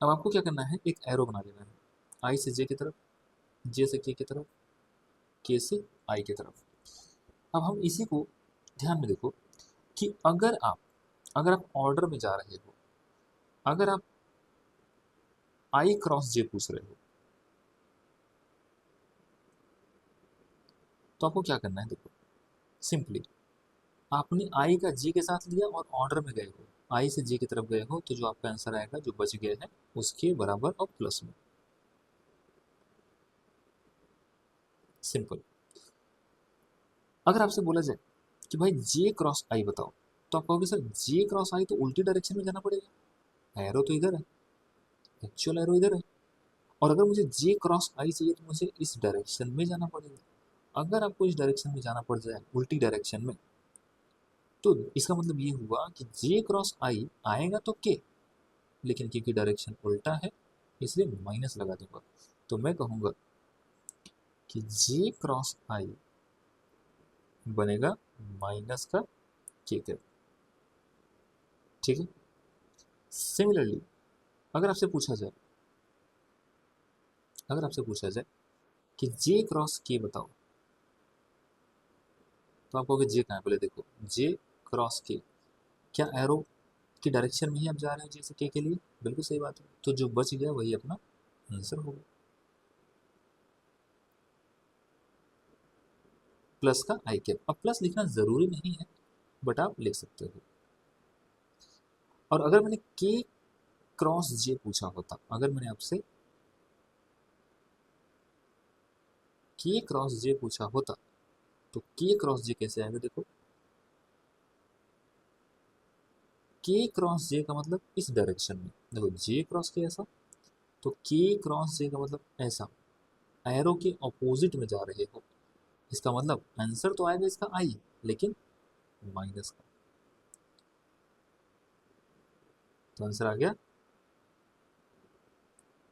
अब आपको क्या करना है, एक एरो बना लेना है, आई से जे की तरफ, जे से के की तरफ, के से आई की तरफ। अब हम इसी को ध्यान में देखो कि अगर आप ऑर्डर में जा रहे हो, अगर आप आई क्रॉस जे पूछ रहे हो, तो आपको क्या करना है, देखो सिंपली आपने आई का जे के साथ लिया और ऑर्डर में गए हो, आई से जे की तरफ गए हो, तो जो आपका आंसर आएगा जो बच गया है उसके बराबर और प्लस में। सिंपल। अगर आपसे बोला जाए कि भाई जे क्रॉस आई बताओ, तो आप कहोगे सर जे क्रॉस आई तो उल्टी डायरेक्शन में जाना पड़ेगा, एरो तो इधर है, एक्चुअल एरो इधर है, और अगर मुझे जे क्रॉस आई चाहिए तो मुझे इस डायरेक्शन में जाना पड़ेगा। अगर आपको इस डायरेक्शन में जाना पड़ जाए, उल्टी डायरेक्शन में, तो इसका मतलब ये हुआ कि जे क्रॉस आई आएगा तो के, लेकिन के की डायरेक्शन उल्टा है, इसलिए माइनस लगा दूंगा। तो मैं कहूंगा कि जे क्रॉस आई बनेगा माइनस का के कैप। ठीक है। सिमिलरली अगर आपसे पूछा जाए, अगर आपसे पूछा जाए कि जे क्रॉस के बताओ, तो आप कहोगे जे कहाँ है, बोले देखो जे क्रॉस के, क्या एरो की डायरेक्शन में ही आप जा रहे हो जैसे के लिए, बिल्कुल सही बात है, तो जो बच गया वही अपना आंसर होगा। प्लस का आई कैप, अब प्लस लिखना जरूरी नहीं है, बट आप लिख सकते हो। और अगर मैंने के क्रॉस जे पूछा होता, अगर मैंने आपसे के क्रॉस जे पूछा होता, तो के क्रॉस जे कैसे आएगा, देखो के क्रॉस जे का मतलब इस डायरेक्शन में, देखो जे क्रॉस के ऐसा, तो के क्रॉस जे का मतलब ऐसा, एरो के ऑपोजिट में जा रहे हो, इसका मतलब आंसर तो आएगा इसका आई, लेकिन माइनस का, तो आंसर आ गया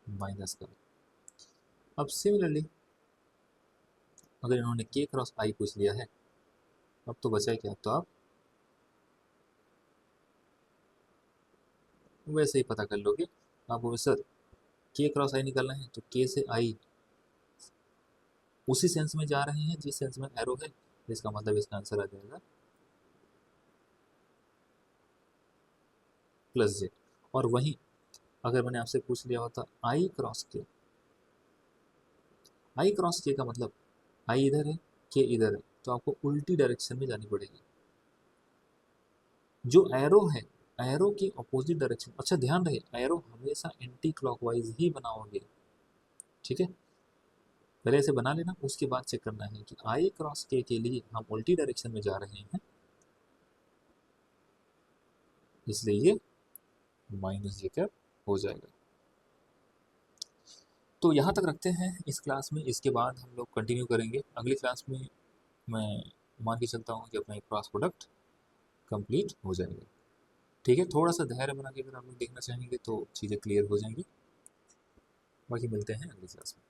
माइनस का। अब सिमिलरली अगर इन्होंने के क्रॉस आई पूछ लिया है, अब तो बचा क्या, तो आप वैसे ही पता कर लोगे। आप बोले सर के क्रॉस आई निकालना है, तो के से आई उसी सेंस में जा रहे हैं जिस सेंस में एरो है, इसका मतलब इसका आंसर आ जाएगा प्लस जे। और वहीं अगर मैंने आपसे पूछ लिया होता आई क्रॉस के, आई क्रॉस के का मतलब आई इधर है, के इधर है, तो आपको उल्टी डायरेक्शन में जानी पड़ेगी। जो एरो है, एरो की अपोजिट डायरेक्शन, अच्छा ध्यान रहे एरो हमेशा एंटी क्लॉकवाइज ही बनाओगे। ठीक है, पहले ऐसे बना लेना, उसके बाद चेक करना है कि आई क्रॉस के लिए हम उल्टी डायरेक्शन में जा रहे हैं, इसलिए ये माइनस जे कैप हो जाएगा। तो यहाँ तक रखते हैं इस क्लास में, इसके बाद हम लोग कंटिन्यू करेंगे अगली क्लास में। मैं मान के चलता हूँ कि अपना एक क्रॉस प्रोडक्ट कंप्लीट हो जाएगा। ठीक है, थोड़ा सा धैर्य बना के अगर आप लोग देखना चाहेंगे तो चीज़ें क्लियर हो जाएंगी। बाकी मिलते हैं अगली क्लास में।